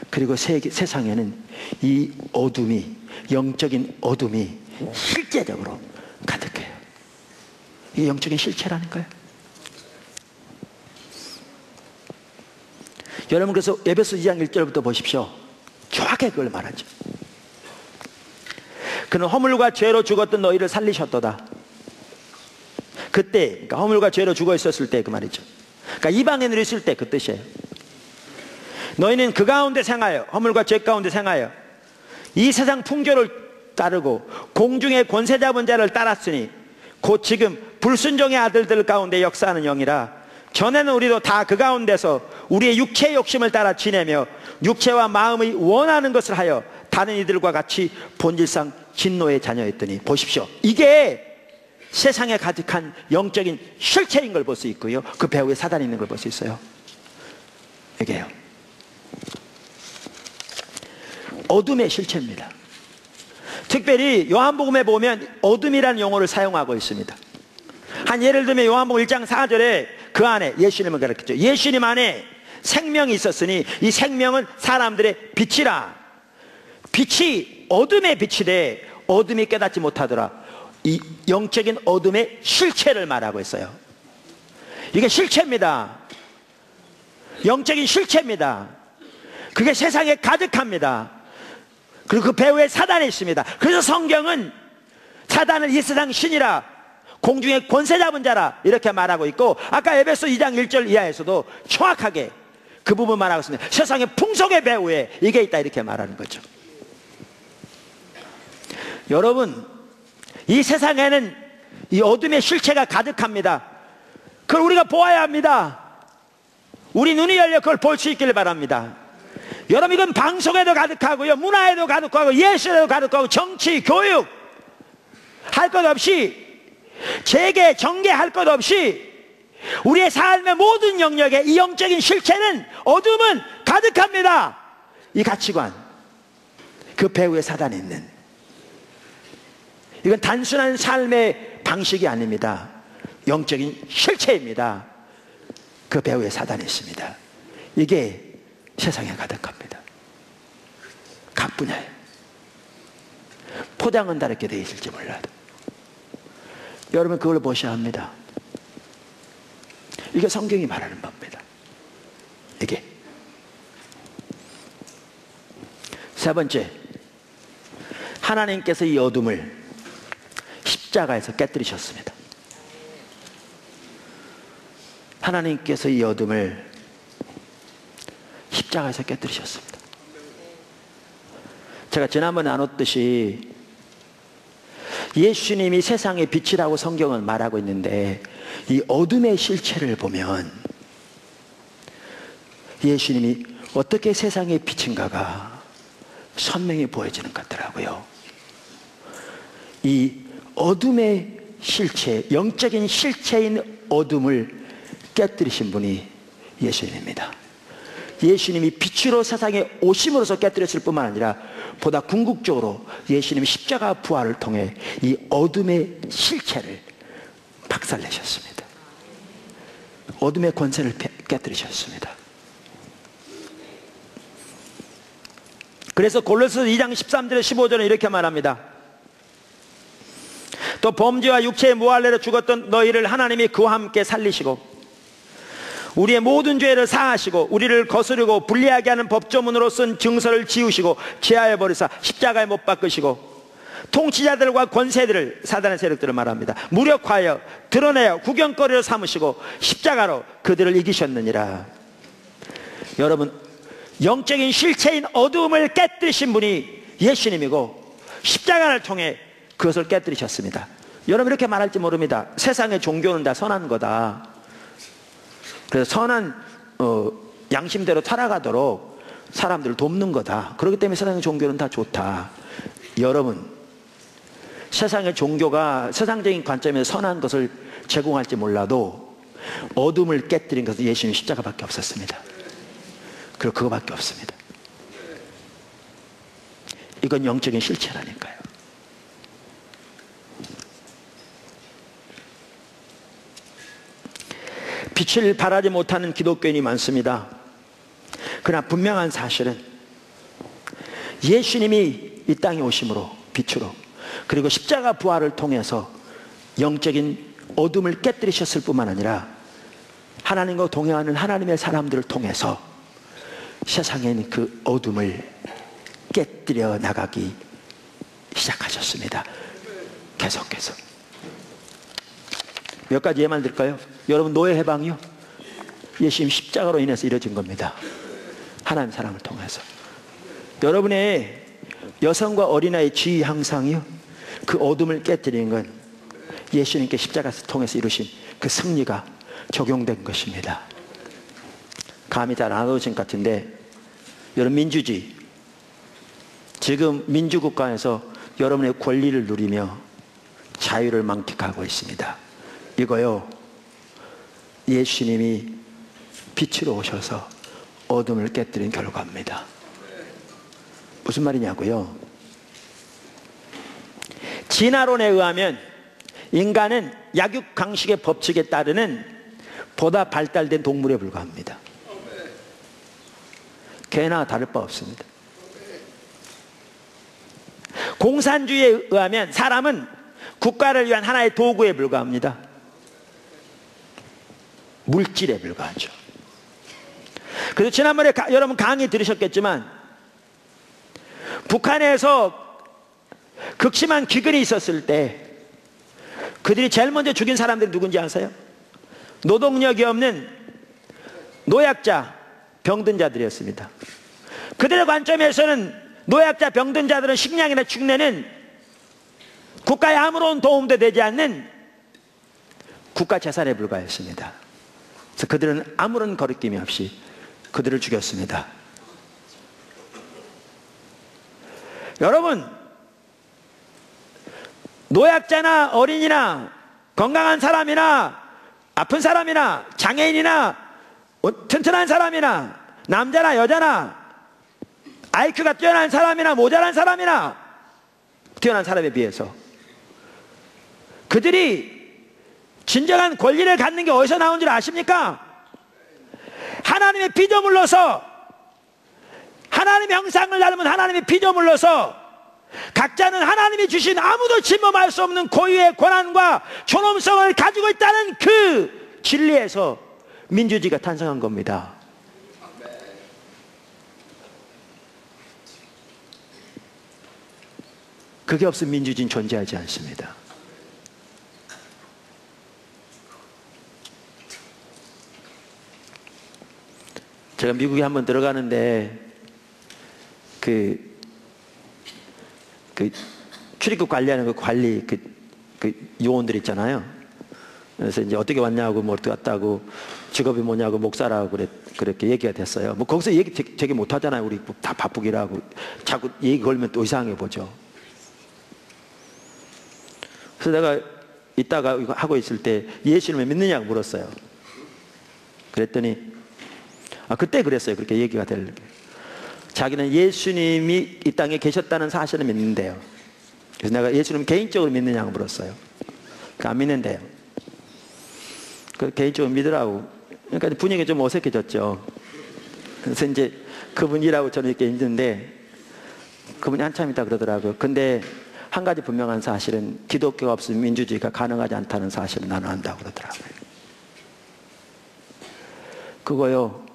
S1: 그리고 세상에는 이 어둠이, 영적인 어둠이 실제적으로 가득해요. 이게 영적인 실체라는 거예요. 여러분, 그래서 에베소 2장 1절부터 보십시오. 정확하게 그걸 말하죠. 그는 허물과 죄로 죽었던 너희를 살리셨도다. 그때, 그러니까 허물과 죄로 죽어 있었을 때 그 말이죠. 그러니까 이방인으로 있을 때 그 뜻이에요. 너희는 그 가운데 생하여, 허물과 죄 가운데 생하여 이 세상 풍조를 따르고 공중의 권세 잡은 자를 따랐으니 곧 지금 불순종의 아들들 가운데 역사하는 영이라. 전에는 우리도 다 그 가운데서 우리의 육체의 욕심을 따라 지내며 육체와 마음의 원하는 것을 하여 다른 이들과 같이 본질상 진노의 자녀였더니. 보십시오, 이게 세상에 가득한 영적인 실체인 걸 볼 수 있고요, 그 배후에 사단이 있는 걸 볼 수 있어요. 이게요, 어둠의 실체입니다. 특별히 요한복음에 보면 어둠이라는 용어를 사용하고 있습니다. 한 예를 들면 요한복음 1장 4절에 그 안에 예수님을 가르쳤죠. 예수님 안에 생명이 있었으니 이 생명은 사람들의 빛이라. 빛이 어둠의 빛이래. 어둠이 깨닫지 못하더라. 이 영적인 어둠의 실체를 말하고 있어요. 이게 실체입니다. 영적인 실체입니다. 그게 세상에 가득합니다. 그리고 그 배후에 사단이 있습니다. 그래서 성경은 사단을 이 세상 신이라, 공중의 권세 잡은 자라 이렇게 말하고 있고, 아까 에베소 2장 1절 이하에서도 정확하게 그 부분 말하고 있습니다. 세상의 풍속의 배후에 이게 있다 이렇게 말하는 거죠. 여러분, 이 세상에는 이 어둠의 실체가 가득합니다. 그걸 우리가 보아야 합니다. 우리 눈이 열려 그걸 볼 수 있기를 바랍니다. 여러분, 이건 방송에도 가득하고요, 문화에도 가득하고, 예술에도 가득하고, 정치, 교육 할 것 없이, 재계, 정계 할 것 없이 우리의 삶의 모든 영역에 이 영적인 실체는, 어둠은 가득합니다. 이 가치관, 그 배후에 사단이 있는, 이건 단순한 삶의 방식이 아닙니다. 영적인 실체입니다. 그 배후에 사단이 있습니다. 이게 세상에 가득합니다. 각 분야에. 포장은 다르게 되어 있을지 몰라도 여러분, 그걸 보셔야 합니다. 이게 성경이 말하는 겁니다. 이게. 세 번째, 하나님께서 이 어둠을 십자가에서 깨뜨리셨습니다. 하나님께서 이 어둠을 십자가에서 깨뜨리셨습니다. 제가 지난번에 나눴듯이 예수님이 세상의 빛이라고 성경은 말하고 있는데, 이 어둠의 실체를 보면 예수님이 어떻게 세상의 빛인가가 선명히 보여지는 것 같더라고요. 이 어둠의 실체, 영적인 실체인 어둠을 깨뜨리신 분이 예수님입니다. 예수님이 빛으로 세상에 오심으로써 깨뜨렸을 뿐만 아니라 보다 궁극적으로 예수님이 십자가 부활을 통해 이 어둠의 실체를 박살내셨습니다. 어둠의 권세를 깨뜨리셨습니다. 그래서 골로새 2장 13절에 15절에 이렇게 말합니다. 또 범죄와 육체의 무할례로 죽었던 너희를 하나님이 그와 함께 살리시고 우리의 모든 죄를 사하시고 우리를 거스르고 불리하게 하는 법조문으로 쓴 증서를 지우시고 제하여 버리사 십자가에 못 박으시고 통치자들과 권세들을, 사단의 세력들을 말합니다, 무력하여 드러내어 구경거리로 삼으시고 십자가로 그들을 이기셨느니라. 여러분, 영적인 실체인 어두움을 깨뜨리신 분이 예수님이고 십자가를 통해 그것을 깨뜨리셨습니다. 여러분, 이렇게 말할지 모릅니다. 세상의 종교는 다 선한 거다. 그래서 선한 양심대로 살아가도록 사람들을 돕는 거다. 그렇기 때문에 세상의 종교는 다 좋다. 여러분, 세상의 종교가 세상적인 관점에서 선한 것을 제공할지 몰라도 어둠을 깨뜨린 것은 예수님 십자가밖에 없었습니다. 그리고 그거밖에 없습니다. 이건 영적인 실체라니까요. 빛을 발하지 못하는 기독교인이 많습니다. 그러나 분명한 사실은 예수님이 이 땅에 오심으로, 빛으로, 그리고 십자가 부활을 통해서 영적인 어둠을 깨뜨리셨을 뿐만 아니라 하나님과 동행하는 하나님의 사람들을 통해서 세상에 있는 그 어둠을 깨뜨려 나가기 시작하셨습니다. 계속해서. 몇 가지 예만 들까요? 여러분, 노예 해방이요, 예수님 십자가로 인해서 이루어진 겁니다. 하나님 사람을 통해서. 여러분의 여성과 어린아이 지위 향상이요, 그 어둠을 깨뜨리는 건 예수님께 십자가를 통해서 이루신 그 승리가 적용된 것입니다. 감이 잘 안 오신 것 같은데, 여러분, 민주주의, 지금 민주국가에서 여러분의 권리를 누리며 자유를 만끽하고 있습니다. 이거요, 예수님이 빛으로 오셔서 어둠을 깨뜨린 결과입니다. 무슨 말이냐고요? 진화론에 의하면 인간은 약육강식의 법칙에 따르는 보다 발달된 동물에 불과합니다. 개나 다를 바 없습니다. 공산주의에 의하면 사람은 국가를 위한 하나의 도구에 불과합니다. 물질에 불과하죠. 그래서 지난번에 여러분 강의 들으셨겠지만 북한에서 극심한 기근이 있었을 때 그들이 제일 먼저 죽인 사람들이 누군지 아세요? 노동력이 없는 노약자, 병든 자들이었습니다. 그들의 관점에서는 노약자, 병든 자들은 식량이나 축내는 국가에 아무런 도움도 되지 않는 국가 재산에 불과했습니다. 그래서 그들은 아무런 거리낌이 없이 그들을 죽였습니다. 여러분, 노약자나 어린이나 건강한 사람이나 아픈 사람이나 장애인이나 튼튼한 사람이나 남자나 여자나 IQ가 뛰어난 사람이나 모자란 사람이나 뛰어난 사람에 비해서 그들이 진정한 권리를 갖는 게 어디서 나온 줄 아십니까? 하나님의 피조물로서, 하나님의 형상을 닮은 하나님의 피조물로서 각자는 하나님이 주신 아무도 침범할 수 없는 고유의 권한과 존엄성을 가지고 있다는 그 진리에서 민주주의가 탄생한 겁니다. 그게 없으면 민주주의는 존재하지 않습니다. 제가 미국에 한번 들어가는데 그 출입국 관리하는 그 관리 그 요원들 있잖아요. 그래서 이제 어떻게 왔냐고 뭐 어떻게 왔다고 직업이 뭐냐고 목사라고 그렇게 얘기가 됐어요. 뭐 거기서 얘기 되게 못 하잖아요. 우리 다 바쁘기라고 자꾸 얘기 걸면 또 이상해 보죠. 그래서 내가 이따가 이거 하고 있을 때 예수님을 믿느냐고 물었어요. 그랬더니 그때 그랬어요. 그렇게 얘기가 될. 자기는 예수님이 이 땅에 계셨다는 사실을 믿는데요. 그래서 내가 예수님 개인적으로 믿느냐고 물었어요. 안 믿는데요. 그 개인적으로 믿으라고. 그러니까 분위기가 좀 어색해졌죠. 그래서 이제 그분이라고 저는 이렇게 있는데 그분이 한참 있다 그러더라고요. 근데 한 가지 분명한 사실은 기독교가 없으면 민주주의가 가능하지 않다는 사실을 나는 안다고 그러더라고요. 그거요,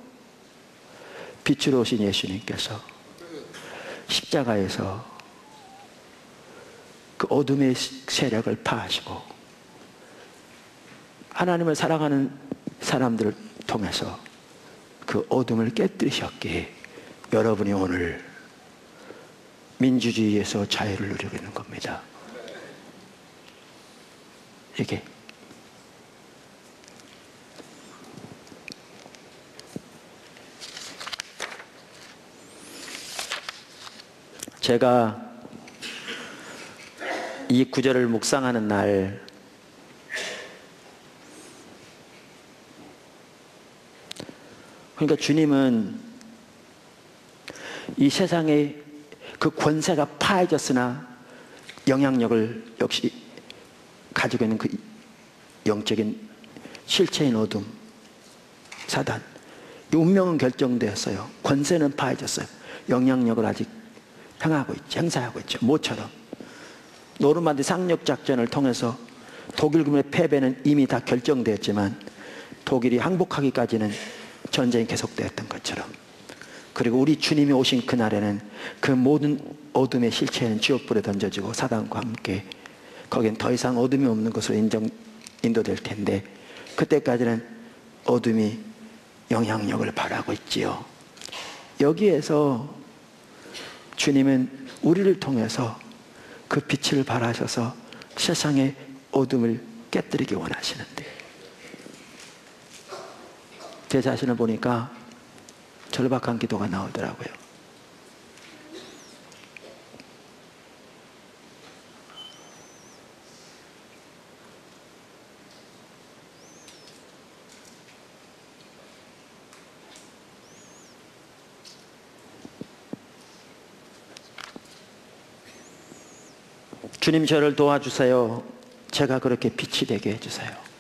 S1: 빛으로 오신 예수님께서 십자가에서 그 어둠의 세력을 파하시고 하나님을 사랑하는 사람들을 통해서 그 어둠을 깨뜨리셨기에 여러분이 오늘 민주주의에서 자유를 누리고 있는 겁니다. 이게 제가 이 구절을 묵상하는 날 그러니까 주님은 이 세상에 그 권세가 파해졌으나 영향력을 역시 가지고 있는 그 영적인 실체인 어둠, 사단, 이 운명은 결정되었어요. 권세는 파해졌어요. 영향력을 아직 행사하고 있죠. 모처럼 노르만디 상륙 작전을 통해서 독일군의 패배는 이미 다 결정되었지만 독일이 항복하기까지는 전쟁이 계속되었던 것처럼, 그리고 우리 주님이 오신 그날에는 그 모든 어둠의 실체는 지옥불에 던져지고 사단과 함께 거긴 더 이상 어둠이 없는 것으로 인도될 텐데, 그때까지는 어둠이 영향력을 발하고 있지요. 여기에서 주님은 우리를 통해서 그 빛을 발하셔서 세상의 어둠을 깨뜨리기 원하시는데, 제 자신을 보니까 절박한 기도가 나오더라고요. 주님, 저를 도와주세요. 제가 그렇게 빛이 되게 해주세요.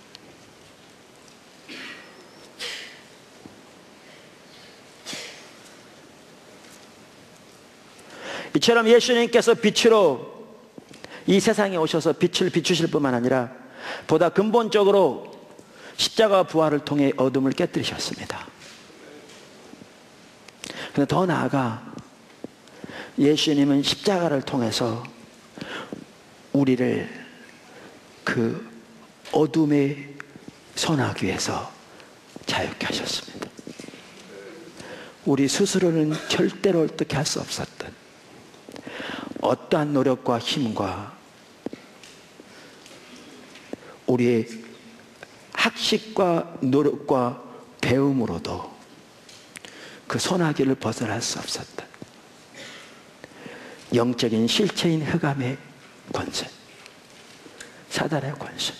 S1: 이처럼 예수님께서 빛으로 이 세상에 오셔서 빛을 비추실 뿐만 아니라 보다 근본적으로 십자가 부활을 통해 어둠을 깨뜨리셨습니다. 그런데 더 나아가 예수님은 십자가를 통해서 우리를 그 어둠의 소나기에서 자유케 하셨습니다. 우리 스스로는 절대로 어떻게 할 수 없었던 어떠한 노력과 힘과 우리의 학식과 노력과 배움으로도 그 소나기를 벗어날 수 없었던 영적인 실체인 흑암의 권세, 사단의 권세,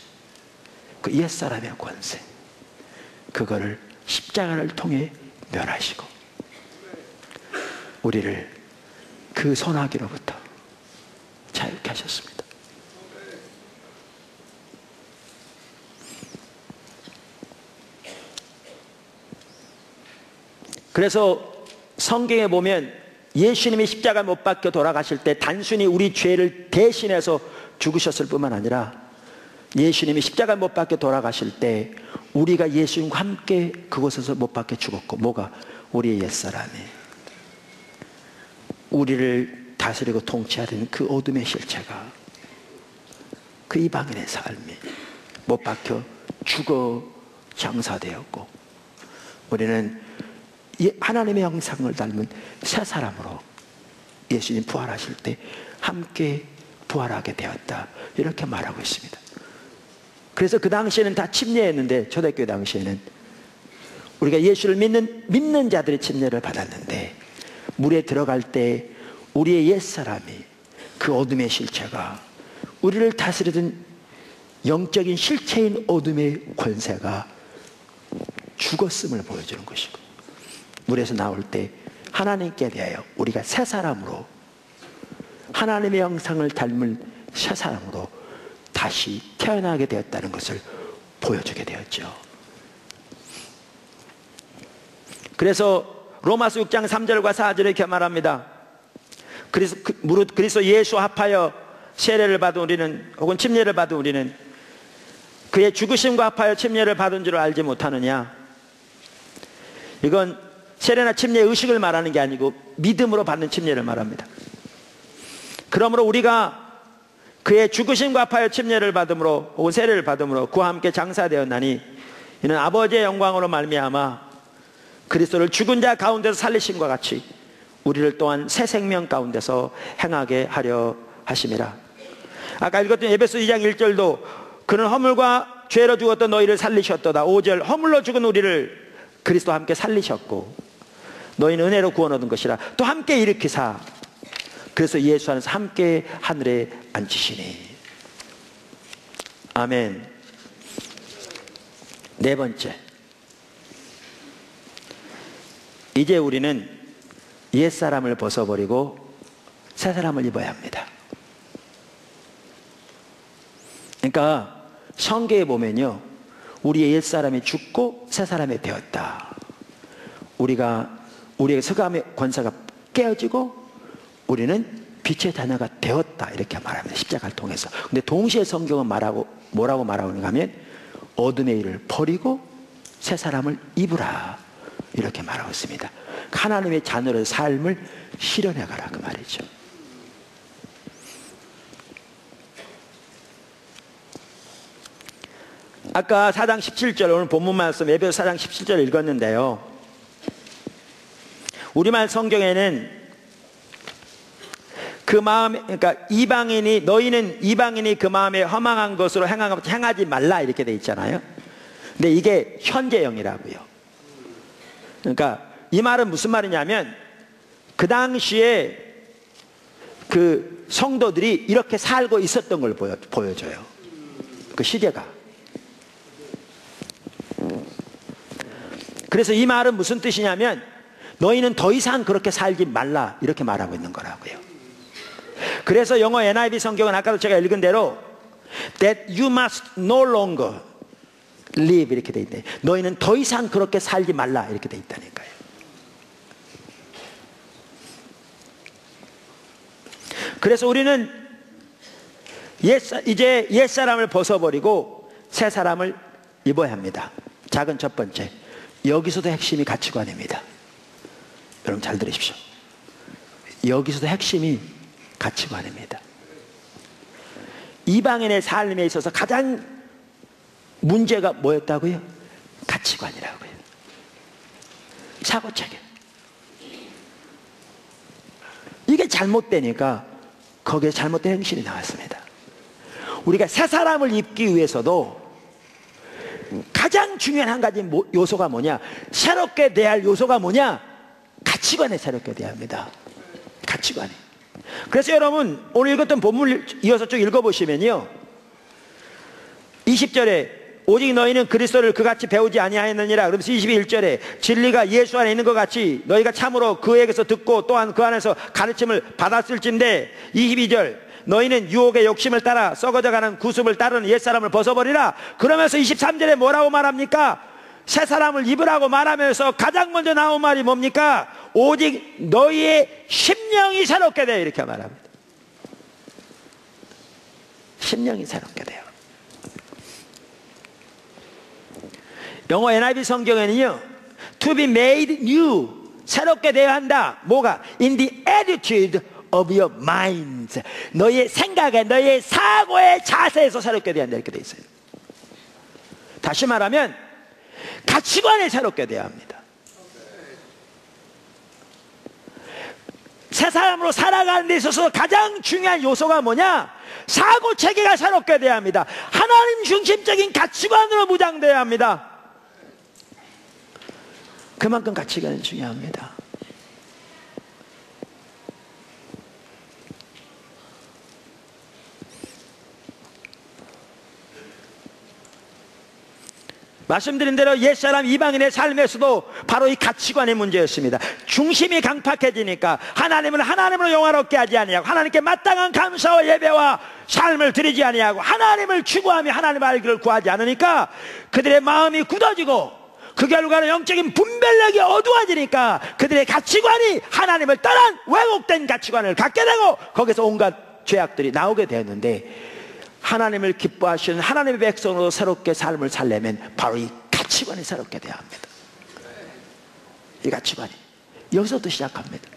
S1: 그 옛사람의 권세, 그거를 십자가를 통해 멸하시고 우리를 그 소나기로부터 자유케 하셨습니다. 그래서 성경에 보면 예수님이 십자가 못 박혀 돌아가실 때 단순히 우리 죄를 대신해서 죽으셨을 뿐만 아니라 예수님이 십자가 못 박혀 돌아가실 때 우리가 예수님과 함께 그곳에서 못 박혀 죽었고, 뭐가? 우리의 옛사람이, 우리를 다스리고 통치하는 그 어둠의 실체가, 그 이방인의 삶이 못 박혀 죽어 장사되었고, 우리는 하나님의 형상을 닮은 새 사람으로 예수님 부활하실 때 함께 부활하게 되었다, 이렇게 말하고 있습니다. 그래서 그 당시에는 다 침례했는데, 초대교회 당시에는 우리가 예수를 믿는 자들의 침례를 받았는데, 물에 들어갈 때 우리의 옛사람이, 그 어둠의 실체가, 우리를 다스리던 영적인 실체인 어둠의 권세가 죽었음을 보여주는 것이고, 물에서 나올 때 하나님께 대하여 우리가 새 사람으로, 하나님의 형상을 닮은 새 사람으로 다시 태어나게 되었다는 것을 보여주게 되었죠. 그래서 로마서 6장 3절과 4절에 이렇게 말합니다. 그리스도 예수 합하여 세례를 받은 우리는, 혹은 침례를 받은 우리는 그의 죽으심과 합하여 침례를 받은 줄 알지 못하느냐? 이건 세례나 침례의 의식을 말하는 게 아니고 믿음으로 받는 침례를 말합니다. 그러므로 우리가 그의 죽으심과 합하여 침례를 받음으로, 혹은 세례를 받음으로 그와 함께 장사되었나니 이는 아버지의 영광으로 말미암아 그리스도를 죽은 자 가운데서 살리심과 같이 우리를 또한 새 생명 가운데서 행하게 하려 하심이라. 아까 읽었던 에베소 2장 1절도 그는 허물과 죄로 죽었던 너희를 살리셨도다. 5절 허물로 죽은 우리를 그리스도와 함께 살리셨고 너희는 은혜로 구원 얻은 것이라. 또 함께 일으키사 그래서 예수 안에서 함께 하늘에 앉히시니. 아멘. 네 번째, 이제 우리는 옛사람을 벗어버리고 새사람을 입어야 합니다. 그러니까 성경에 보면요, 우리의 옛사람이 죽고 새사람이 되었다. 우리의 서감의 권세가 깨어지고 우리는 빛의 자녀가 되었다, 이렇게 말합니다. 십자가를 통해서. 근데 동시에 성경은 뭐라고 말하는가 하면 어둠의 일을 버리고 새 사람을 입으라, 이렇게 말하고 있습니다. 하나님의 자녀의 삶을 실현해가라, 그 말이죠. 아까 4장 17절, 오늘 본문 말씀 에베소 4장 17절 읽었는데요, 우리말 성경에는 그 마음에, 그러니까 너희는 이방인이 그 마음에 허망한 것으로 행하지 말라, 이렇게 돼 있잖아요. 근데 이게 현재형이라고요. 그러니까 이 말은 무슨 말이냐면 그 당시에 그 성도들이 이렇게 살고 있었던 걸 보여줘요. 그 시대가. 그래서 이 말은 무슨 뜻이냐면 너희는 더 이상 그렇게 살지 말라, 이렇게 말하고 있는 거라고요. 그래서 영어 NIV 성경은 아까도 제가 읽은 대로 that you must no longer live, 이렇게 돼 있네. 너희는 더 이상 그렇게 살지 말라, 이렇게 돼 있다니까요. 그래서 우리는 이제 옛사람을 벗어버리고 새사람을 입어야 합니다. 작은 첫 번째, 여기서도 핵심이 가치관입니다. 여러분 잘 들으십시오. 여기서도 핵심이 가치관입니다. 이방인의 삶에 있어서 가장 문제가 뭐였다고요? 가치관이라고요. 사고체계. 이게 잘못되니까 거기에 잘못된 행실이 나왔습니다. 우리가 새 사람을 입기 위해서도 가장 중요한 한 가지 요소가 뭐냐? 새롭게 대할 요소가 뭐냐? 가치관에 새롭게 대해야 합니다. 가치관에. 그래서 여러분 오늘 읽었던 본문을 이어서 쭉 읽어보시면요, 20절에 오직 너희는 그리스도를 그같이 배우지 아니하였느니라. 그러면서 21절에 진리가 예수 안에 있는 것 같이 너희가 참으로 그에게서 듣고 또한 그 안에서 가르침을 받았을진데, 22절 너희는 유혹의 욕심을 따라 썩어져가는 구습을 따르는 옛사람을 벗어버리라. 그러면서 23절에 뭐라고 말합니까? 새 사람을 입으라고 말하면서 가장 먼저 나온 말이 뭡니까? 오직 너희의 심령이 새롭게 돼, 이렇게 말합니다. 심령이 새롭게 돼요. 영어 NIV 성경에는요, to be made new, 새롭게 되어야 한다. 뭐가? in the attitude of your mind, 너의 생각에, 너의 사고의 자세에서 새롭게 되어야 한다, 이렇게 되어 있어요. 다시 말하면 가치관에 새롭게 되어야 합니다. 새 사람으로 살아가는 데 있어서 가장 중요한 요소가 뭐냐? 사고 체계가 새롭게 되어야 합니다. 하나님 중심적인 가치관으로 무장되어야 합니다. 그만큼 가치관이 중요합니다. 말씀드린 대로 옛사람 이방인의 삶에서도 바로 이 가치관의 문제였습니다. 중심이 강팍해지니까 하나님으로 영화롭게 하지 아니하고, 하나님께 마땅한 감사와 예배와 삶을 드리지 아니하고, 하나님을 추구하며 하나님의 알기를 구하지 않으니까 그들의 마음이 굳어지고, 그 결과는 영적인 분별력이 어두워지니까 그들의 가치관이 하나님을 떠난 왜곡된 가치관을 갖게 되고, 거기서 온갖 죄악들이 나오게 되었는데, 하나님을 기뻐하시는 하나님의 백성으로 새롭게 삶을 살려면 바로 이 가치관이 새롭게 되어야 합니다. 이 가치관이 여기서부터 시작합니다.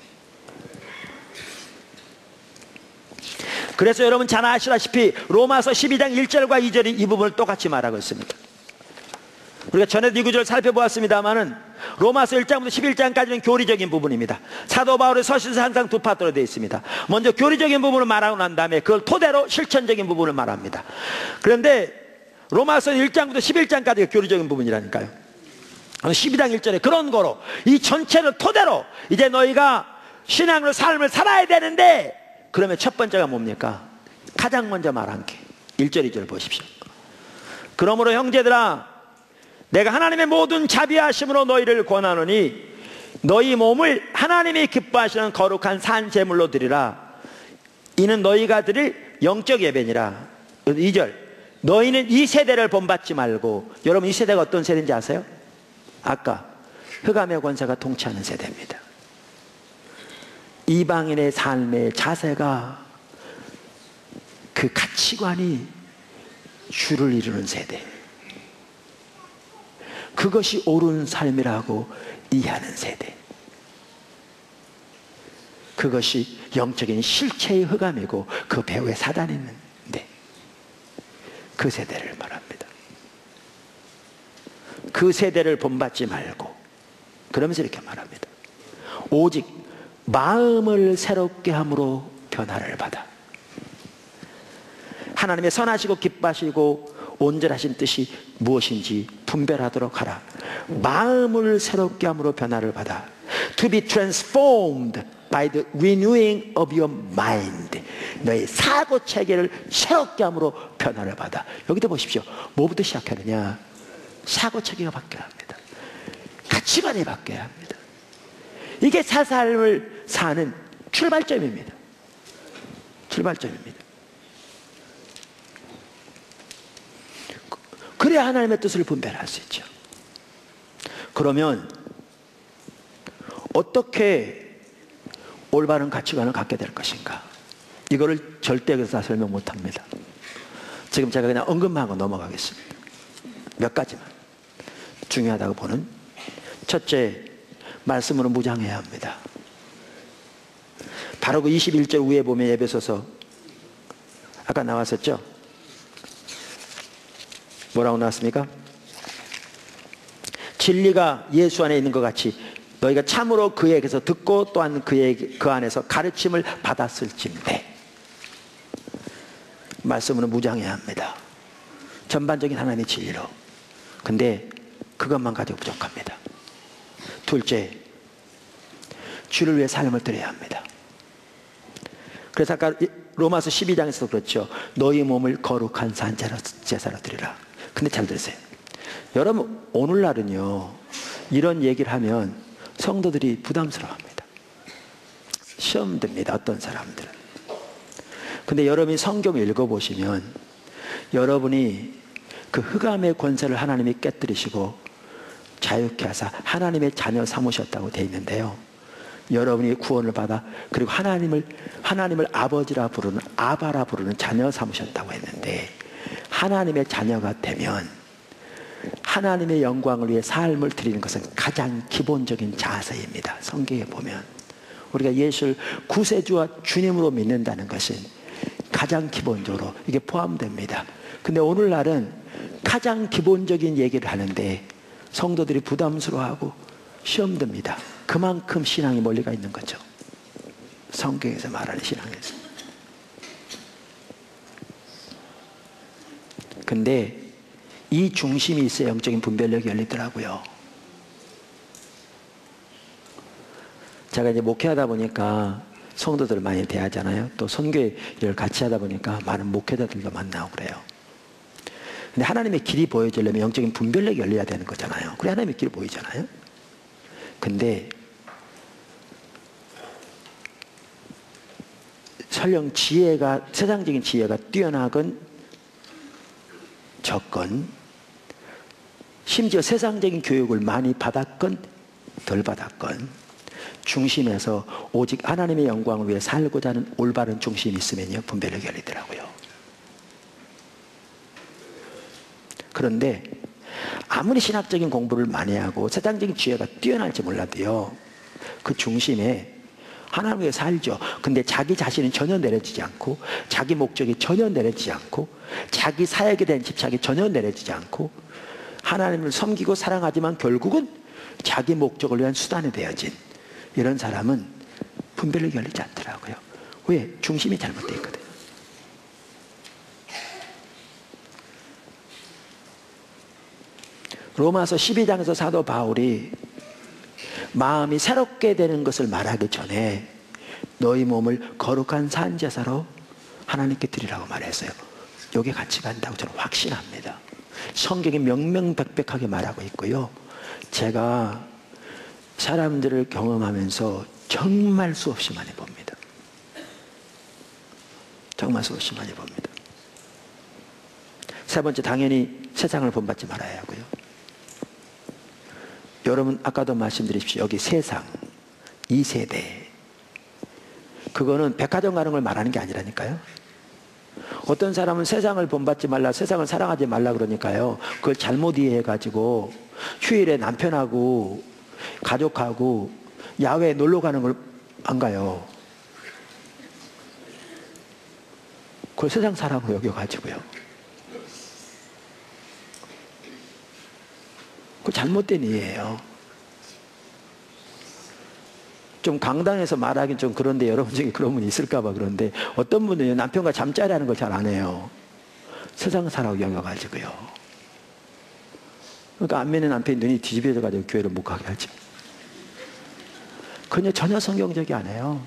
S1: 그래서 여러분 잘 아시다시피 로마서 12장 1절과 2절이 이 부분을 똑같이 말하고 있습니다. 우리가 전에도 이 구절을 살펴보았습니다만은 로마서 1장부터 11장까지는 교리적인 부분입니다. 사도 바울의 서신서 항상 두 파트로 되어 있습니다. 먼저 교리적인 부분을 말하고 난 다음에 그걸 토대로 실천적인 부분을 말합니다. 그런데 로마서 1장부터 11장까지가 교리적인 부분이라니까요. 12장 1절에 그런 거로 이 전체를 토대로 이제 너희가 신앙으로 삶을 살아야 되는데, 그러면 첫 번째가 뭡니까? 가장 먼저 말한 게 1절 2절 보십시오. 그러므로 형제들아, 내가 하나님의 모든 자비하심으로 너희를 권하노니 너희 몸을 하나님이 기뻐하시는 거룩한 산 제물로 드리라. 이는 너희가 드릴 영적 예배니라. 2절, 너희는 이 세대를 본받지 말고. 여러분 이 세대가 어떤 세대인지 아세요? 아까 흑암의 권세가 통치하는 세대입니다. 이방인의 삶의 자세가, 그 가치관이 주를 이루는 세대, 그것이 옳은 삶이라고 이해하는 세대, 그것이 영적인 실체의 흑암이고 그 배후에 사단이 있는데, 그 세대를 말합니다. 그 세대를 본받지 말고, 그러면서 이렇게 말합니다. 오직 마음을 새롭게 함으로 변화를 받아 하나님의 선하시고 기뻐하시고 온전하신 뜻이 무엇인지 분별하도록 하라. 마음을 새롭게 함으로 변화를 받아. To be transformed by the renewing of your mind. 너의 사고 체계를 새롭게 함으로 변화를 받아. 여기도 보십시오. 뭐부터 시작하느냐? 사고 체계가 바뀌어야 합니다. 가치관이 바뀌어야 합니다. 이게 새 삶을 사는 출발점입니다. 출발점입니다. 그래야 하나님의 뜻을 분별할 수 있죠. 그러면 어떻게 올바른 가치관을 갖게 될 것인가? 이거를 절대 그래서 설명 못합니다. 지금 제가 그냥 언급하고 넘어가겠습니다. 몇 가지만 중요하다고 보는. 첫째, 말씀으로 무장해야 합니다. 바로 그 21절 위에 보면 에베소서 아까 나왔었죠? 뭐라고 나왔습니까? 진리가 예수 안에 있는 것 같이 너희가 참으로 그에게서 듣고 또한 그 안에서 가르침을 받았을진데. 말씀으로 무장해야 합니다. 전반적인 하나님의 진리로. 근데 그것만 가지고 부족합니다. 둘째, 주를 위해 삶을 드려야 합니다. 그래서 아까 로마서 12장에서도 그렇죠. 너희 몸을 거룩한 제사로 드리라. 근데 잘 들으세요. 여러분 오늘날은요, 이런 얘기를 하면 성도들이 부담스러워합니다. 시험 듭니다, 어떤 사람들은. 근데 여러분이 성경을 읽어보시면 여러분이 그 흑암의 권세를 하나님이 깨뜨리시고 자유케 하사 하나님의 자녀 삼으셨다고 되어 있는데요, 여러분이 구원을 받아 그리고 하나님을 아버지라 부르는, 아바라 부르는 자녀 삼으셨다고 했는데, 하나님의 자녀가 되면 하나님의 영광을 위해 삶을 드리는 것은 가장 기본적인 자세입니다. 성경에 보면 우리가 예수를 구세주와 주님으로 믿는다는 것은 가장 기본적으로 이게 포함됩니다. 근데 오늘날은 가장 기본적인 얘기를 하는데 성도들이 부담스러워하고 시험 듭니다. 그만큼 신앙이 멀리가 있는 거죠. 성경에서 말하는 신앙에서. 근데 이 중심이 있어야 영적인 분별력이 열리더라고요. 제가 이제 목회하다 보니까 성도들을 많이 대하잖아요. 또 선교를 같이 하다 보니까 많은 목회자들도 만나고 그래요. 근데 하나님의 길이 보여지려면 영적인 분별력이 열려야 되는 거잖아요. 그래 하나님의 길이 보이잖아요. 근데 설령 지혜가, 세상적인 지혜가 뛰어나건 적건, 심지어 세상적인 교육을 많이 받았건 덜 받았건, 중심에서 오직 하나님의 영광을 위해 살고자 하는 올바른 중심이 있으면요, 분별력이 열리더라고요. 그런데 아무리 신학적인 공부를 많이 하고 세상적인 지혜가 뛰어날지 몰라도요, 그 중심에 하나님을 위해 살죠. 근데 자기 자신은 전혀 내려지지 않고, 자기 목적이 전혀 내려지지 않고, 자기 사역에 대한 집착이 전혀 내려지지 않고, 하나님을 섬기고 사랑하지만 결국은 자기 목적을 위한 수단이 되어진 이런 사람은 분별력이 열리지 않더라고요. 왜? 중심이 잘못되어 있거든요. 로마서 12장에서 사도 바울이 마음이 새롭게 되는 것을 말하기 전에 너희 몸을 거룩한 산제사로 하나님께 드리라고 말했어요. 여기 같이 간다고 저는 확신합니다. 성경이 명명백백하게 말하고 있고요, 제가 사람들을 경험하면서 정말 수없이 많이 봅니다. 정말 수없이 많이 봅니다. 세 번째, 당연히 세상을 본받지 말아야 하고요. 여러분, 아까도 말씀드립시오. 여기 세상, 이 세대, 그거는 백화점 가는 걸 말하는 게 아니라니까요. 어떤 사람은 세상을 본받지 말라, 세상을 사랑하지 말라 그러니까요, 그걸 잘못 이해해가지고 휴일에 남편하고 가족하고 야외에 놀러 가는 걸 안 가요. 그걸 세상 사랑으로 여겨가지고요. 그 잘못된 이해예요. 좀 강당에서 말하긴 좀 그런데, 여러분 중에 그런 분이 있을까봐 그런데, 어떤 분은 남편과 잠자리 하는 걸 잘 안 해요. 세상 사라고 여겨가지고요. 그러니까 안면에 남편이 눈이 뒤집어져가지고 교회를 못 가게 하죠. 그냥 전혀 성경적이 아니에요.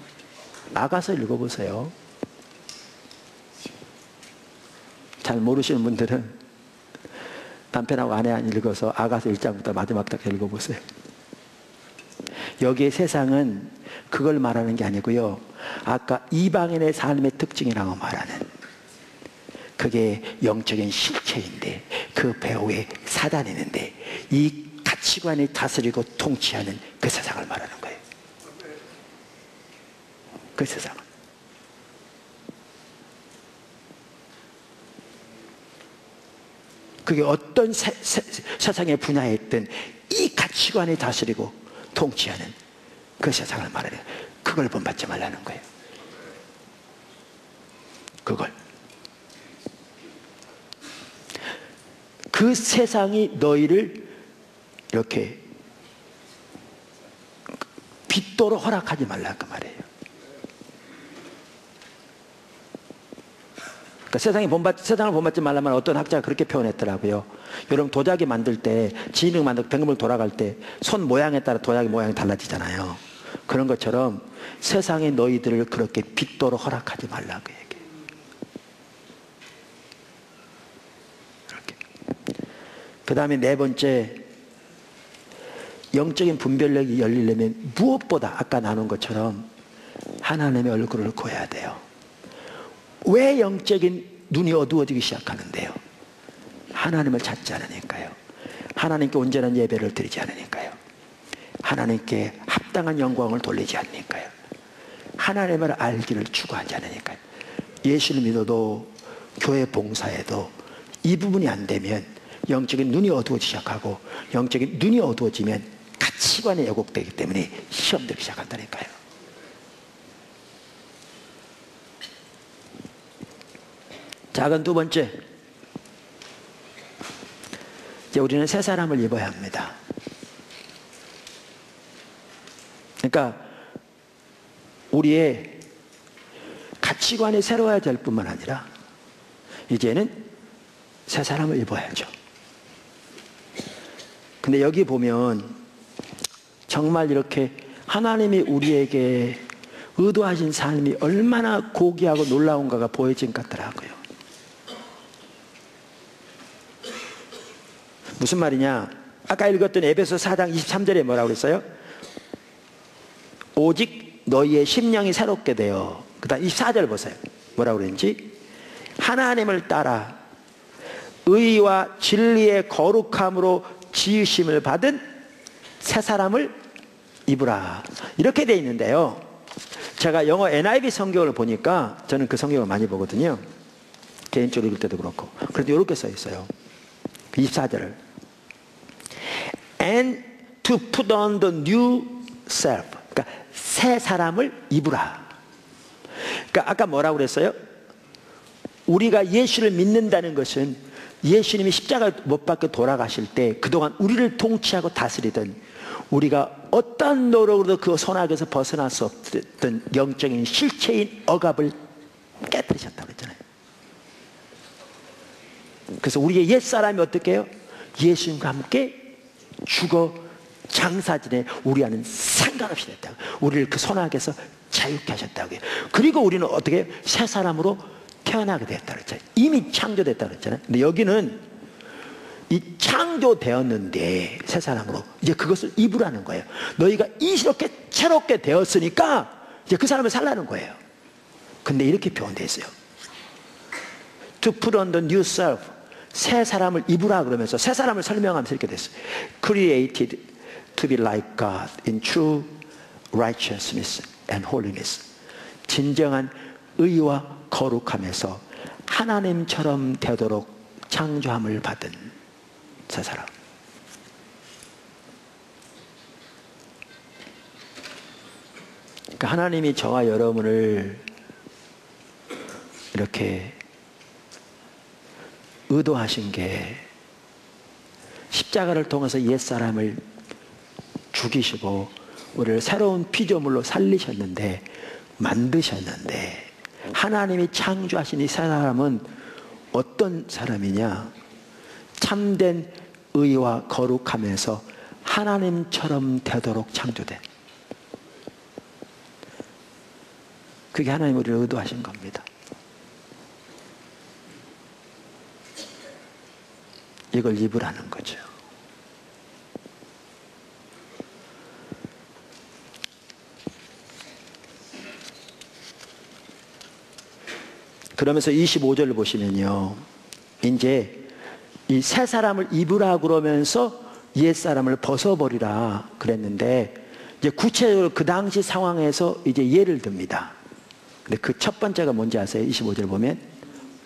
S1: 나가서 읽어보세요. 잘 모르시는 분들은 남편하고 아내 안 읽어서 아가서 1장부터 마지막까지 읽어보세요. 여기에 세상은 그걸 말하는 게 아니고요, 아까 이방인의 삶의 특징이라고 말하는, 그게 영적인 실체인데 그 배후에 사단이 있는데 이 가치관이 다스리고 통치하는 그 세상을 말하는 거예요. 그 세상은. 그게 어떤 세상의 분야에 있든 이 가치관이 다스리고 통치하는 그 세상을 말하는, 그걸 본받지 말라는 거예요. 그걸. 그 세상이 너희를 이렇게 빚도록 허락하지 말라 그 말이에요. 그러니까 세상을 본받지 말라면 어떤 학자가 그렇게 표현했더라고요. 여러분, 도자기 만들 때, 진흙 만들 때, 뱅글 돌아갈 때 손 모양에 따라 도자기 모양이 달라지잖아요. 그런 것처럼 세상에 너희들을 그렇게 빚도록 허락하지 말라고 얘기해요. 그렇게. 그 다음에 네 번째, 영적인 분별력이 열리려면 무엇보다 아까 나눈 것처럼 하나님의 얼굴을 보여야 돼요. 왜 영적인 눈이 어두워지기 시작하는데요? 하나님을 찾지 않으니까요. 하나님께 온전한 예배를 드리지 않으니까요. 하나님께 합당한 영광을 돌리지 않으니까요. 하나님을 알기를 추구하지 않으니까요. 예수를 믿어도 교회 봉사에도 이 부분이 안 되면 영적인 눈이 어두워지기 시작하고, 영적인 눈이 어두워지면 가치관이 왜곡되기 때문에 시험 들기 시작한다니까요. 작은 두 번째, 이제 우리는 새 사람을 입어야 합니다. 그러니까 우리의 가치관이 새로워야 될 뿐만 아니라 이제는 새 사람을 입어야죠. 근데 여기 보면 정말 이렇게 하나님이 우리에게 의도하신 삶이 얼마나 고귀하고 놀라운가가 보여진 것 같더라고요. 무슨 말이냐? 아까 읽었던 에베소 4장 23절에 뭐라고 그랬어요? 오직 너희의 심령이 새롭게 되어, 그 다음 24절 보세요. 뭐라고 그랬는지? 하나님을 따라 의와 진리의 거룩함으로 지으심을 받은 새 사람을 입으라. 이렇게 돼 있는데요. 제가 영어 NIV 성경을 보니까 저는 그 성경을 많이 보거든요. 개인적으로 읽을 때도 그렇고. 그래도 이렇게 써 있어요. 24절을. And to put on the new self. 그러니까 새 사람을 입으라. 그러니까 아까 뭐라고 그랬어요? 우리가 예수를 믿는다는 것은 예수님이 십자가 못 박혀 돌아가실 때 그동안 우리를 통치하고 다스리던, 우리가 어떤 노력으로도 그 손아귀에서 벗어날 수 없던 영적인 실체인 억압을 깨뜨리셨다고 했잖아요. 그래서 우리의 옛사람이 어떻게 해요? 예수님과 함께 죽어 장사진에 우리와는 상관없이 됐다. 우리를 그 손아귀에서 자유케 하셨다고 해요. 그리고 우리는 어떻게 해요? 새 사람으로 태어나게 됐다 그랬잖아요. 이미 창조됐다 그랬잖아요. 근데 여기는 이 창조되었는데 새 사람으로 이제 그것을 입으라는 거예요. 너희가 이렇게 새롭게 되었으니까 이제 그 사람을 살라는 거예요. 근데 이렇게 표현되어 있어요. To put on the new self. 새 사람을 입으라 그러면서 새 사람을 설명하면서 이렇게 됐어요. Created to be like God in true righteousness and holiness. 진정한 의와 거룩함에서 하나님처럼 되도록 창조함을 받은 새 사람. 그러니까 하나님이 저와 여러분을 이렇게 의도하신 게 십자가를 통해서 옛사람을 죽이시고 우리를 새로운 피조물로 살리셨는데, 만드셨는데, 하나님이 창조하신 이 사람은 어떤 사람이냐? 참된 의와 거룩함에서 하나님처럼 되도록 창조된, 그게 하나님 우리를 의도하신 겁니다. 이걸 입으라는 거죠. 그러면서 25절을 보시면요, 이제 이 새 사람을 입으라 그러면서 옛 사람을 벗어버리라 그랬는데, 이제 구체적으로 그 당시 상황에서 이제 예를 듭니다. 근데 그 첫 번째가 뭔지 아세요? 25절 보면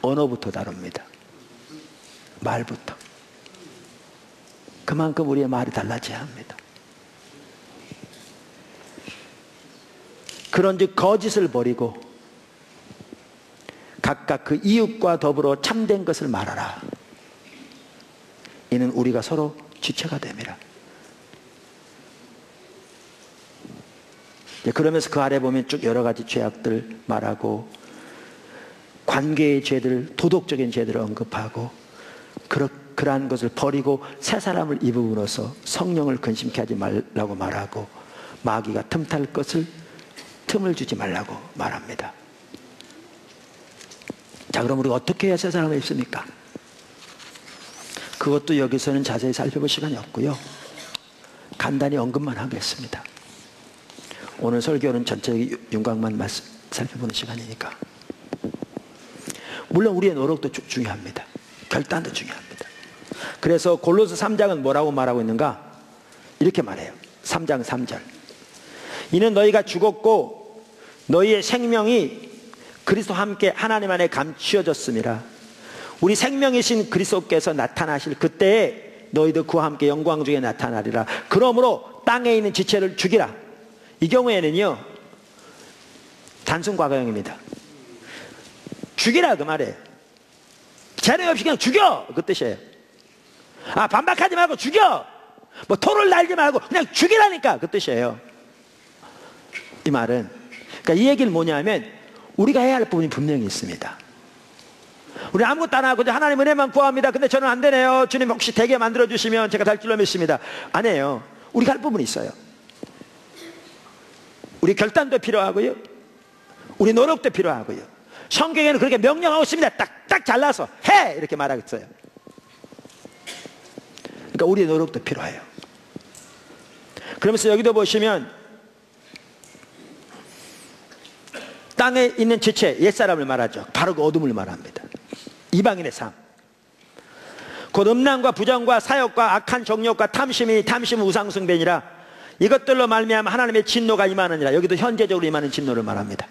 S1: 언어부터 다룹니다. 말부터. 그만큼 우리의 말이 달라져야 합니다. 그런즉 거짓을 버리고 각각 그 이웃과 더불어 참된 것을 말하라. 이는 우리가 서로 지체가 됨이라. 그러면서 그 아래 보면 쭉 여러 가지 죄악들 말하고, 관계의 죄들, 도덕적인 죄들을 언급하고, 그러한 것을 버리고 새 사람을 입음으로써 성령을 근심케 하지 말라고 말하고, 마귀가 틈탈 것을 틈을 주지 말라고 말합니다. 자, 그럼 우리가 어떻게 해야 새 사람을 입습니까? 그것도 여기서는 자세히 살펴볼 시간이 없고요, 간단히 언급만 하겠습니다. 오늘 설교는 전체적인 윤곽만 살펴보는 시간이니까. 물론 우리의 노력도 중요합니다. 결단도 중요합니다. 그래서 골로새 3장은 뭐라고 말하고 있는가? 이렇게 말해요. 3장 3절. 이는 너희가 죽었고 너희의 생명이 그리스도와 함께 하나님 안에 감추어졌음이라. 우리 생명이신 그리스도께서 나타나실 그때에 너희도 그와 함께 영광 중에 나타나리라. 그러므로 땅에 있는 지체를 죽이라. 이 경우에는요, 단순 과거형입니다. 죽이라 그 말이에요. 재능 없이 그냥 죽여, 그 뜻이에요. 아, 반박하지 말고 죽여, 뭐 토를 날지 말고 그냥 죽이라니까, 그 뜻이에요. 이 말은, 그러니까 이 얘기는 뭐냐면 우리가 해야 할 부분이 분명히 있습니다. 우리 아무것도 안 하고 하나님 은혜만 구합니다. 근데 저는 안 되네요. 주님 혹시 되게 만들어 주시면 제가 달 줄로 믿습니다. 안 해요. 우리가 할 부분이 있어요. 우리 결단도 필요하고요, 우리 노력도 필요하고요. 성경에는 그렇게 명령하고 있습니다. 딱딱 잘라서 해, 이렇게 말하고 있어요. 그러니까 우리의 노력도 필요해요. 그러면서 여기도 보시면 땅에 있는 지체, 옛사람을 말하죠. 바로 그 어둠을 말합니다. 이방인의 삶, 곧 음란과 부정과 사욕과 악한 정욕과 탐심은 우상숭배니라. 이것들로 말미암아 하나님의 진노가 임하느니라. 여기도 현재적으로 임하는 진노를 말합니다.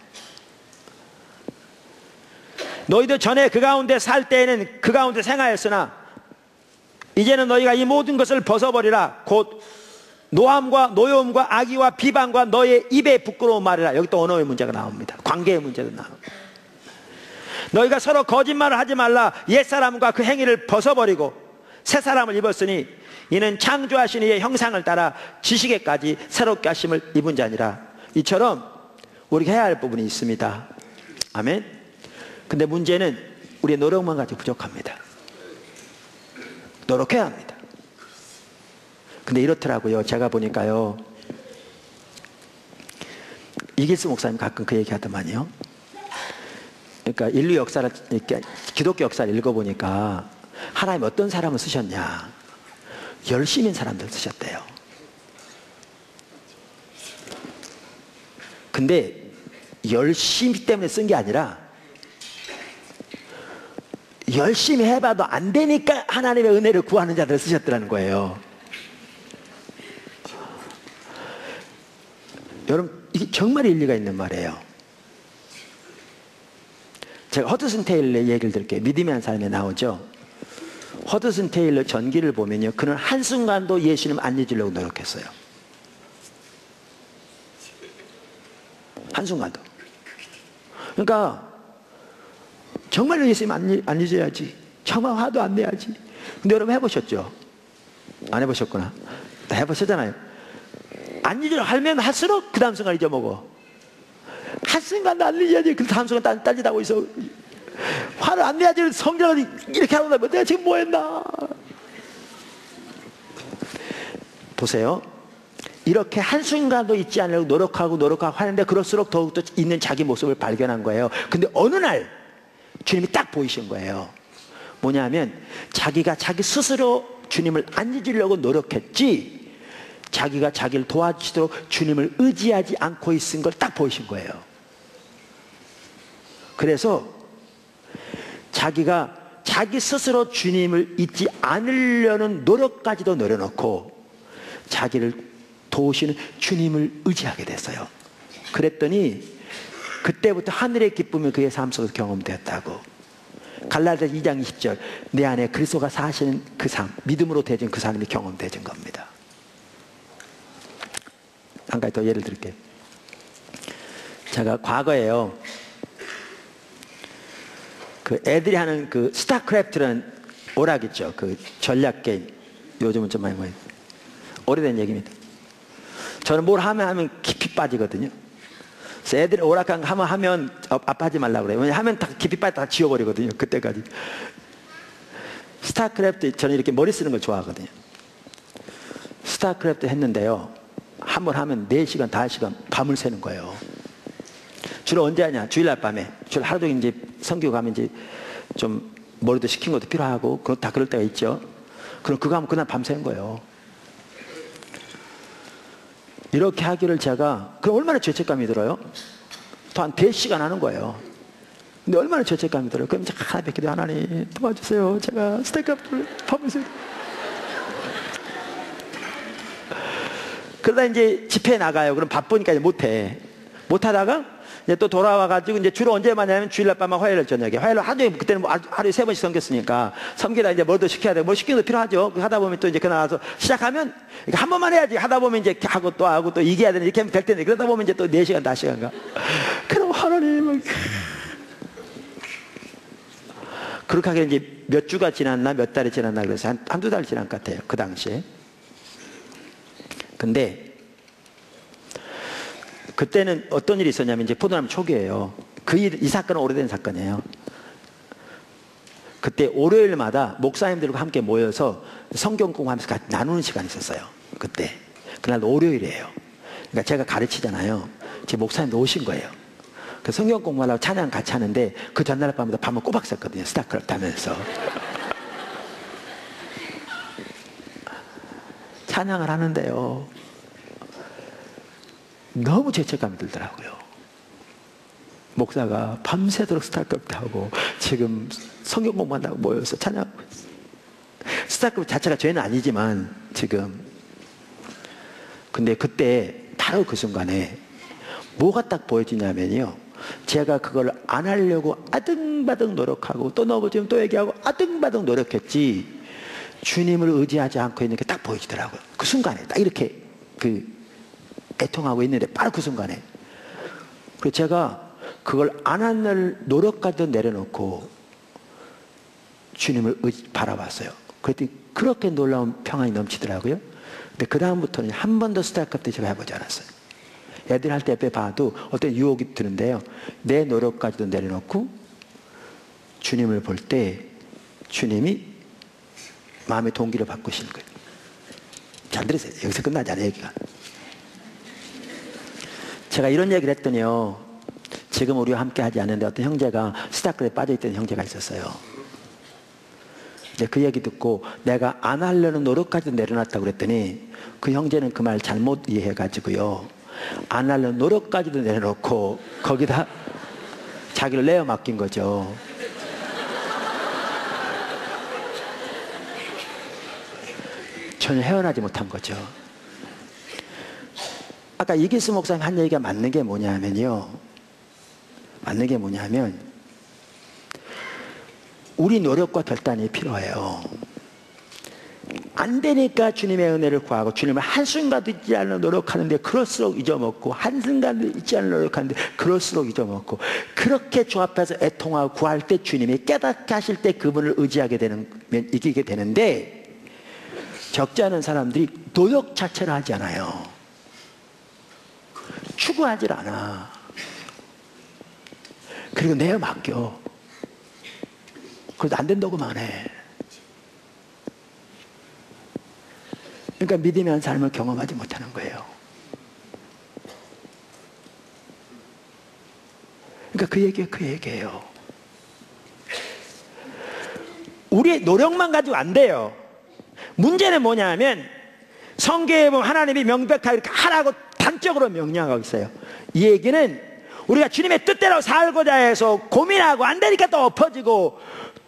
S1: 너희도 전에 그 가운데 살 때에는 그 가운데 생하였으나 이제는 너희가 이 모든 것을 벗어버리라. 곧 노함과 노여움과 악의와 비방과 너의 입에 부끄러운 말이라. 여기 또 언어의 문제가 나옵니다. 관계의 문제도 나옵니다. 너희가 서로 거짓말을 하지 말라. 옛사람과 그 행위를 벗어버리고 새 사람을 입었으니 이는 창조하신 이의 형상을 따라 지식에까지 새롭게 하심을 입은 자니라. 이처럼 우리가 해야 할 부분이 있습니다. 아멘. 근데 문제는 우리의 노력만 가지고 부족합니다. 노력해야 합니다. 근데 이렇더라고요. 제가 보니까요, 이길수 목사님 가끔 그 얘기 하더만요. 그러니까 인류 역사를, 이렇게 기독교 역사를 읽어보니까 하나님 어떤 사람을 쓰셨냐, 열심인 사람들 쓰셨대요. 근데 열심히 때문에 쓴 게 아니라 열심히 해봐도 안 되니까 하나님의 은혜를 구하는 자들을 쓰셨더라는 거예요. 여러분, 이게 정말 일리가 있는 말이에요. 제가 허드슨 테일러 얘기를 들을게요. 믿음이 한 삶에 나오죠. 허드슨 테일러 전기를 보면요, 그는 한순간도 예수님 안 잊으려고 노력했어요. 한순간도. 그러니까 정말로 예수님 안 잊어야지, 정말 화도 안 내야지. 근데 여러분 해보셨죠? 안 해보셨구나. 다 해보셨잖아요. 안 잊으려 하면 할수록 그 다음 순간 잊어먹어. 한순간도 안 잊어야지. 그 다음 순간 딴짓하고 있어. 화를 안 내야지. 성질을 이렇게 하고 나면 내가 지금 뭐 했나. 보세요. 이렇게 한순간도 잊지 않으려고 노력하고 하는데 그럴수록 더욱더 있는 자기 모습을 발견한 거예요. 근데 어느 날 주님이 딱 보이신 거예요. 뭐냐면 자기가 자기 스스로 주님을 안 잊으려고 노력했지, 자기가 자기를 도와주도록 주님을 의지하지 않고 있은 걸 딱 보이신 거예요. 그래서 자기가 자기 스스로 주님을 잊지 않으려는 노력까지도 내려놓고 자기를 도우시는 주님을 의지하게 됐어요. 그랬더니 그때부터 하늘의 기쁨이 그의 삶 속에서 경험되었다고. 갈라디아서 2장 20절, 내 안에 그리스도가 사시는 그 삶, 믿음으로 되진 그 삶이 경험되진 겁니다. 한 가지 더 예를 들게요. 제가 과거에요, 그 애들이 하는 그 스타크래프트라는 오락 있죠. 그 전략 게임. 요즘은 좀 많이 보여요. 오래된 얘기입니다. 저는 뭘 하면 깊이 빠지거든요. 그래서 애들이 오락한 거 하면 아빠 하지 말라고 그래요. 왜냐면 하면 다 깊이 빠져 다 지워버리거든요. 그때까지. 스타크래프트, 저는 이렇게 머리 쓰는 걸 좋아하거든요. 스타크래프트 했는데요, 한번 하면 4시간, 5시간 밤을 새는 거예요. 주로 언제 하냐? 주일날 밤에. 주일 하루 종일 이제 성교 가면 이제 좀 머리도 식힌 것도 필요하고, 다 그럴 때가 있죠. 그럼 그거 하면 그날 밤새는 거예요. 이렇게 하기를 제가, 그럼 얼마나 죄책감이 들어요? 또 한 4시간 하는 거예요. 근데 얼마나 죄책감이 들어요? 그럼 이제 하나님 기도, 하나님 도와주세요. 제가 스테이크를 밤새요. 그러다 이제 집회에 나가요. 그럼 바쁘니까 이제 못해. 못하다가 이제 또 돌아와가지고 이제 주로 언제 만나냐면 주일날 밤하고 화요일 저녁에. 화요일 하루에, 그때는 뭐 하루에 3번씩 섬겼으니까 섬기다 이제 뭐도 시켜야 돼. 뭐 시키는 거 필요하죠. 하다 보면 또 이제 그날 와서 시작하면 한 번만 해야지. 하다 보면 이제 하고 또 이겨야 되는데 이렇게 하면 될 텐데, 그러다 보면 이제 또 4시간, 5시간 가. 그럼 하나님, 그렇게 하게 이제 몇 주가 지났나 몇 달이 지났나 그래서 한두 달 지난 것 같아요. 그 당시에. 근데 그때는 어떤 일이 있었냐면 이제 포도나무 초기예요. 이 사건은 오래된 사건이에요. 그때 월요일마다 목사님들과 함께 모여서 성경 공부하면서 같이 나누는 시간이 있었어요. 그때. 그날 월요일이에요. 그러니까 제가 가르치잖아요. 제 목사님도 오신 거예요. 그 성경 공부하려고 찬양 같이 하는데 그 전날 밤에도 밤을 꼬박 샜거든요. 스타크래프트 하면서. 찬양을 하는데요, 너무 죄책감이 들더라고요. 목사가 밤새도록 스타크래프트 하고 지금 성경 공부한다고 모여서 찬양하고 있어요. 스타크래프트 자체가 죄는 아니지만 지금 근데 그때 바로 그 순간에 뭐가 딱 보여지냐면요, 제가 그걸 안 하려고 아등바등 노력하고 또 넘어지면 또 얘기하고 아등바등 노력했지 주님을 의지하지 않고 있는 게 딱 보여지더라고요. 그 순간에 딱 이렇게 그 애통하고 있는데 바로 그 순간에. 그래서 제가 그걸 안 하는 노력까지도 내려놓고 주님을 바라봤어요. 그랬더니 그렇게 놀라운 평안이 넘치더라고요. 근데 그 다음부터는 한 번도 스타일컵 때 제가 해보지 않았어요. 애들 할 때 옆에 봐도 어떤 유혹이 드는데요, 내 노력까지도 내려놓고 주님을 볼 때 주님이 마음의 동기를 바꾸시는 거예요. 잘 들으세요. 여기서 끝나잖아요, 얘기가. 제가 이런 얘기를 했더니요, 지금 우리와 함께 하지 않는데 어떤 형제가 스타크에 빠져있던 형제가 있었어요. 그 얘기 듣고 내가 안 하려는 노력까지도 내려놨다고 그랬더니 그 형제는 그 말 잘못 이해해가지고요, 안 하려는 노력까지도 내려놓고 거기다 자기를 내어 맡긴 거죠. 전혀 헤어나지 못한 거죠. 아까 이기수 목사님 한 얘기가 맞는 게 뭐냐면요, 맞는 게 뭐냐면 우리 노력과 결단이 필요해요. 안 되니까 주님의 은혜를 구하고 주님을 한순간도 잊지 않으려 노력하는데 그럴수록 잊어먹고, 한순간도 잊지 않으려 노력하는데 그럴수록 잊어먹고, 그렇게 주 앞에서 애통하고 구할 때 주님이 깨닫게 하실 때 그분을 의지하게 되면 이기게 되는데, 적지 않은 사람들이 노력 자체를 하지 않아요. 추구하질 않아. 그리고 내어 맡겨. 그래도 안 된다고만 해. 그러니까 믿음의 한 삶을 경험하지 못하는 거예요. 그러니까 그 얘기예요. 우리의 노력만 가지고 안 돼요. 문제는 뭐냐면 성경에 보면 하나님이 명백하게 이렇게 하라고 단적으로 명령하고 있어요. 이 얘기는 우리가 주님의 뜻대로 살고자 해서 고민하고 안 되니까 또 엎어지고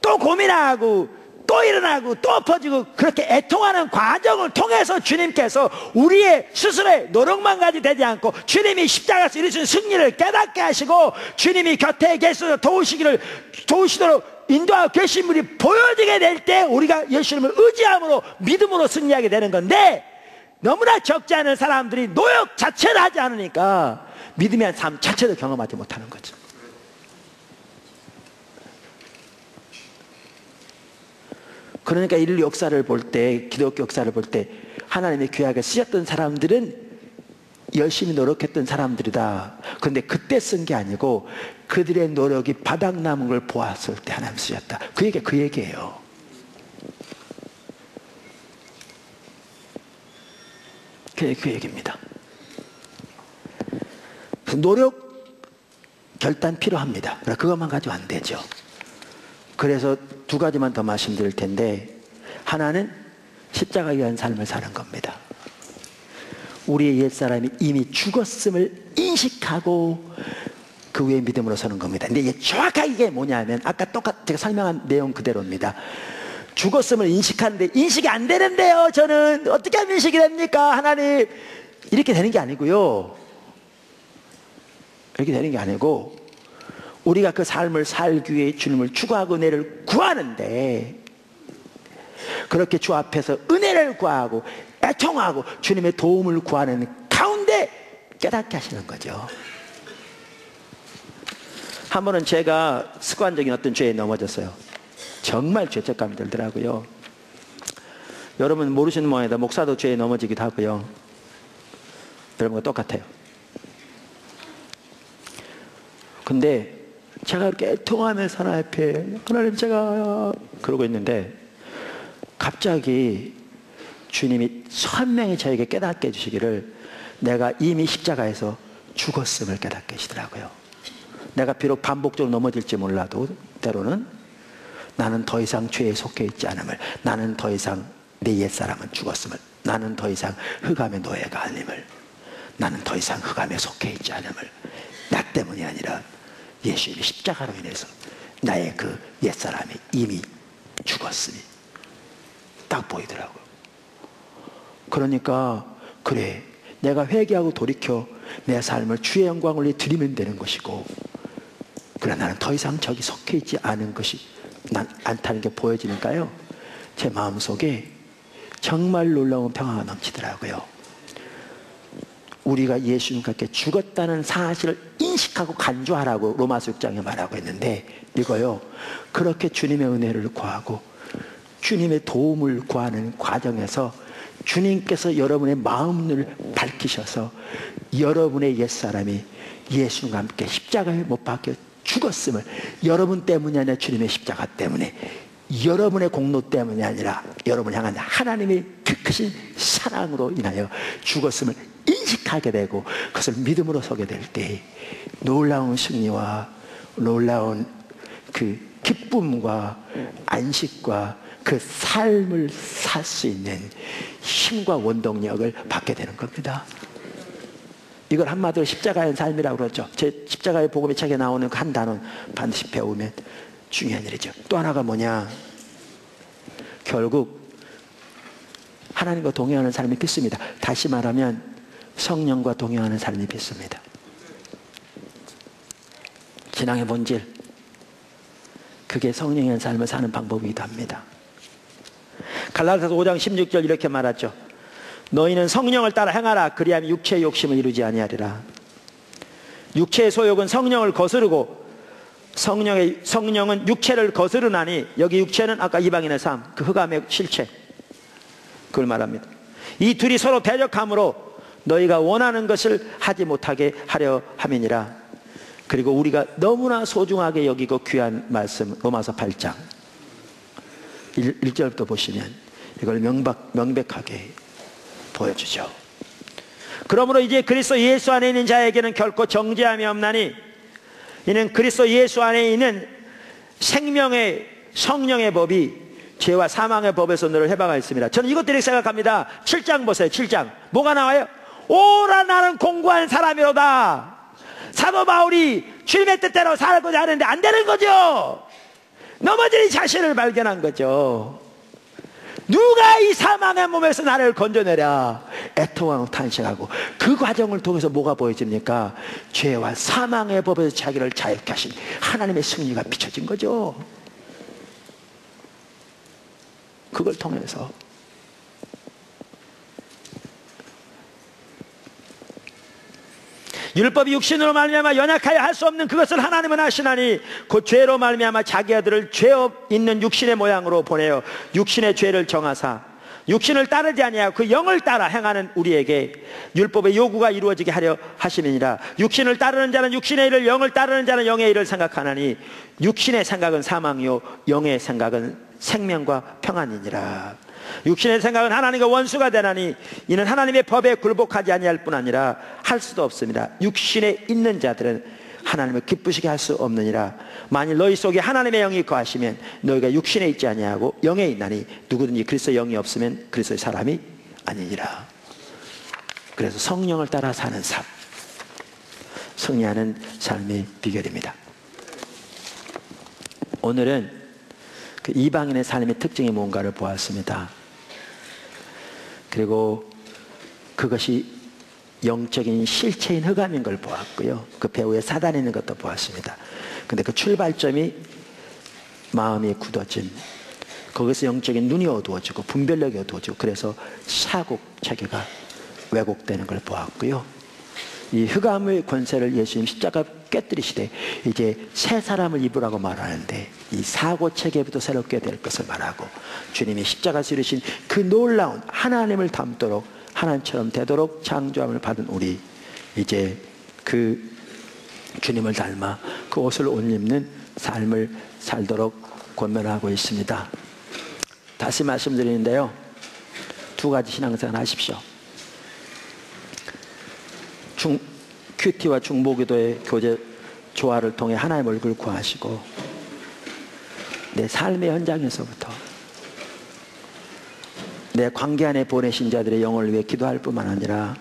S1: 또 고민하고 또 일어나고 또 엎어지고 그렇게 애통하는 과정을 통해서 주님께서 우리의 스스로의 노력만 가지고 되지 않고 주님이 십자가에서 이루신 승리를 깨닫게 하시고 주님이 곁에 계셔서 도우시도록 인도하고 계신 분이 보여지게 될 때 우리가 예수님을 의지함으로 믿음으로 승리하게 되는 건데, 너무나 적지 않은 사람들이 노력 자체를 하지 않으니까 믿음의 한 삶 자체도 경험하지 못하는 거죠. 그러니까 인류 역사를 볼 때, 기독교 역사를 볼 때 하나님의 귀하게 쓰셨던 사람들은 열심히 노력했던 사람들이다. 그런데 그때 쓴 게 아니고 그들의 노력이 바닥남은 걸 보았을 때 하나님 쓰셨다. 그 얘기예요. 그 얘기입니다. 노력, 결단 필요합니다. 그것만 가지고 안 되죠. 그래서 두 가지만 더 말씀드릴 텐데, 하나는 십자가 위한 삶을 사는 겁니다. 우리의 옛사람이 이미 죽었음을 인식하고 그 위에 믿음으로 서는 겁니다. 근데 이게 정확하게 이게 뭐냐면 아까 제가 설명한 내용 그대로입니다. 죽었음을 인식하는데 인식이 안 되는데요, 저는 어떻게 하면 인식이 됩니까, 하나님? 이렇게 되는 게 아니고요, 이렇게 되는 게 아니고 우리가 그 삶을 살기 위해 주님을 추구하고 은혜를 구하는데, 그렇게 주 앞에서 은혜를 구하고 애통하고 주님의 도움을 구하는 가운데 깨닫게 하시는 거죠. 한 번은 제가 습관적인 어떤 죄에 넘어졌어요. 정말 죄책감이 들더라고요. 여러분 모르시는 모양이다. 목사도 죄에 넘어지기도 하고요. 여러분과 똑같아요. 근데 제가 이렇게 애통하면서 하나님 앞에, 하나님 제가 그러고 있는데 갑자기 주님이 선명히 저에게 깨닫게 해주시기를, 내가 이미 십자가에서 죽었음을 깨닫게 하시더라고요. 내가 비록 반복적으로 넘어질지 몰라도 때로는 나는 더 이상 죄에 속해 있지 않음을, 나는 더 이상 내 옛사람은 죽었음을, 나는 더 이상 흑암의 노예가 아님을, 나는 더 이상 흑암에 속해 있지 않음을, 나 때문이 아니라 예수님의 십자가로 인해서 나의 그 옛사람이 이미 죽었으니 딱 보이더라고요. 그러니까 그래, 내가 회개하고 돌이켜 내 삶을 주의 영광을 위해 드리면 되는 것이고, 그러나 나는 더 이상 저기 속해 있지 않은 것이 않다는 게 보여지니까요, 제 마음속에 정말 놀라운 평화가 넘치더라고요. 우리가 예수님과 함께 죽었다는 사실을 인식하고 간주하라고 로마서 6장에 말하고 있는데, 이거요, 그렇게 주님의 은혜를 구하고 주님의 도움을 구하는 과정에서 주님께서 여러분의 마음을 밝히셔서 여러분의 옛사람이 예수님과 함께 십자가에 못 박혀 죽었음을, 여러분 때문이 아니라 주님의 십자가 때문에, 여러분의 공로 때문이 아니라 여러분을 향한 하나님의 그 크신 사랑으로 인하여 죽었음을 인식하게 되고 그것을 믿음으로 서게 될 때 놀라운 승리와 놀라운 그 기쁨과 안식과 그 삶을 살 수 있는 힘과 원동력을 받게 되는 겁니다. 이걸 한마디로 십자가의 삶이라고 그러죠. 제 십자가의 복음의 책에 나오는 그 한 단어 반드시 배우면 중요한 일이죠. 또 하나가 뭐냐, 결국 하나님과 동행하는 사람이 필수입니다. 다시 말하면 성령과 동행하는 사람이 필수입니다. 신앙의 본질, 그게 성령의 삶을 사는 방법이기도 합니다. 갈라디아서 5장 16절 이렇게 말하죠. 너희는 성령을 따라 행하라. 그리하면 육체의 욕심을 이루지 아니하리라. 육체의 소욕은 성령을 거스르고 성령은 육체를 거스르나니, 여기 육체는 아까 이방인의 삶, 그 흑암의 실체, 그걸 말합니다. 이 둘이 서로 대적함으로 너희가 원하는 것을 하지 못하게 하려 함이니라. 그리고 우리가 너무나 소중하게 여기고 귀한 말씀, 로마서 8장 1절부터 보시면 이걸 명백하게 보여주죠. 그러므로 이제 그리스도 예수 안에 있는 자에게는 결코 정죄함이 없나니, 이는 그리스도 예수 안에 있는 생명의 성령의 법이 죄와 사망의 법에서 너를 해방하였습니다. 저는 이것들이 생각합니다. 7장 보세요. 7장 뭐가 나와요? 오라 나는 공고한 사람이로다. 사도 바울이 주님의 뜻대로 살고자 하는데 안 되는 거죠. 넘어진 자신을 발견한 거죠. 누가 이 사망의 몸에서 나를 건져내랴 애통하고 탄식하고, 그 과정을 통해서 뭐가 보여집니까? 죄와 사망의 법에서 자기를 자유케 하신 하나님의 승리가 비춰진 거죠. 그걸 통해서 율법이 육신으로 말미암아 연약하여 할 수 없는 그것을 하나님은 하시나니, 그 죄로 말미암아 자기 아들을 죄 있는 육신의 모양으로 보내어 육신의 죄를 정하사 육신을 따르지 아니하고 그 영을 따라 행하는 우리에게 율법의 요구가 이루어지게 하려 하심이니라. 육신을 따르는 자는 육신의 일을, 영을 따르는 자는 영의 일을 생각하나니, 육신의 생각은 사망이요 영의 생각은 생명과 평안이니라. 육신의 생각은 하나님과 원수가 되나니, 이는 하나님의 법에 굴복하지 아니할 뿐 아니라 할 수도 없습니다. 육신에 있는 자들은 하나님을 기쁘시게 할 수 없느니라. 만일 너희 속에 하나님의 영이 거하시면 너희가 육신에 있지 아니하고 영에 있나니, 누구든지 그리스도의 영이 없으면 그리스도의 사람이 아니니라. 그래서 성령을 따라 사는 삶, 승리하는 삶의 비결입니다. 오늘은 그 이방인의 삶의 특징이 뭔가를 보았습니다. 그리고 그것이 영적인 실체인 흑암인 걸 보았고요. 그 배후에 사단이 있는 것도 보았습니다. 근데 그 출발점이 마음이 굳어짐, 거기서 영적인 눈이 어두워지고 분별력이 어두워지고, 그래서 사고 체계가 왜곡되는 걸 보았고요. 이 흑암의 권세를 예수님 십자가 깨뜨리시되 이제 새 사람을 입으라고 말하는데, 이 사고 체계부터 새롭게 될 것을 말하고, 주님이 십자가에서 이루신 그 놀라운 하나님을 닮도록 하나님처럼 되도록 창조함을 받은 우리, 이제 그 주님을 닮아 그 옷을 옷 입는 삶을 살도록 권면하고 있습니다. 다시 말씀드리는데요, 두 가지 신앙생활 하십시오. 큐티와 중보기도의 교제 조화를 통해 하나님의 얼굴을 구하시고, 내 삶의 현장에서부터 내 관계 안에 보내신 자들의 영혼을 위해 기도할 뿐만 아니라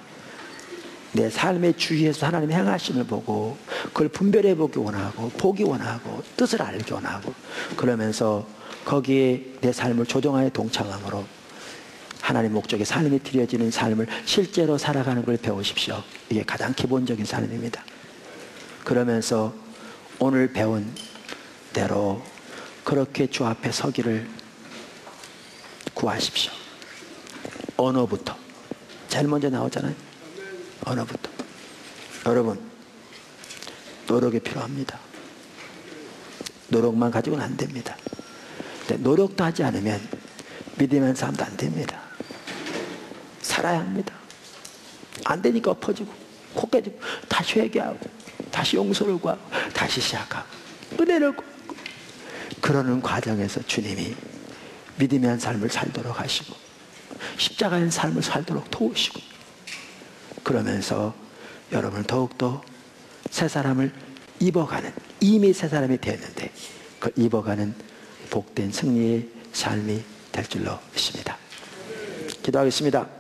S1: 내 삶의 주위에서 하나님의 행하심을 보고 그걸 분별해 보기 원하고, 보기 원하고, 뜻을 알기 원하고, 그러면서 거기에 내 삶을 조정하여 동참함으로 하나님 목적의 삶이 드려지는 삶을 실제로 살아가는 걸 배우십시오. 이게 가장 기본적인 삶입니다. 그러면서 오늘 배운 대로 그렇게 주 앞에 서기를 구하십시오. 언어부터. 제일 먼저 나오잖아요. 언어부터. 여러분, 노력이 필요합니다. 노력만 가지고는 안 됩니다. 근데 노력도 하지 않으면 믿음의 사람도 안 됩니다. 살아야 합니다. 안 되니까 엎어지고 코 깨지고 다시 회개하고 다시 용서를 구하고 다시 시작하고 은혜를 구하고 그러는 과정에서 주님이 믿음의 삶을 살도록 하시고 십자가의 삶을 살도록 도우시고 그러면서 여러분은 더욱더 새 사람을 입어가는, 이미 새 사람이 되었는데 그 입어가는 복된 승리의 삶이 될 줄로 믿습니다. 기도하겠습니다.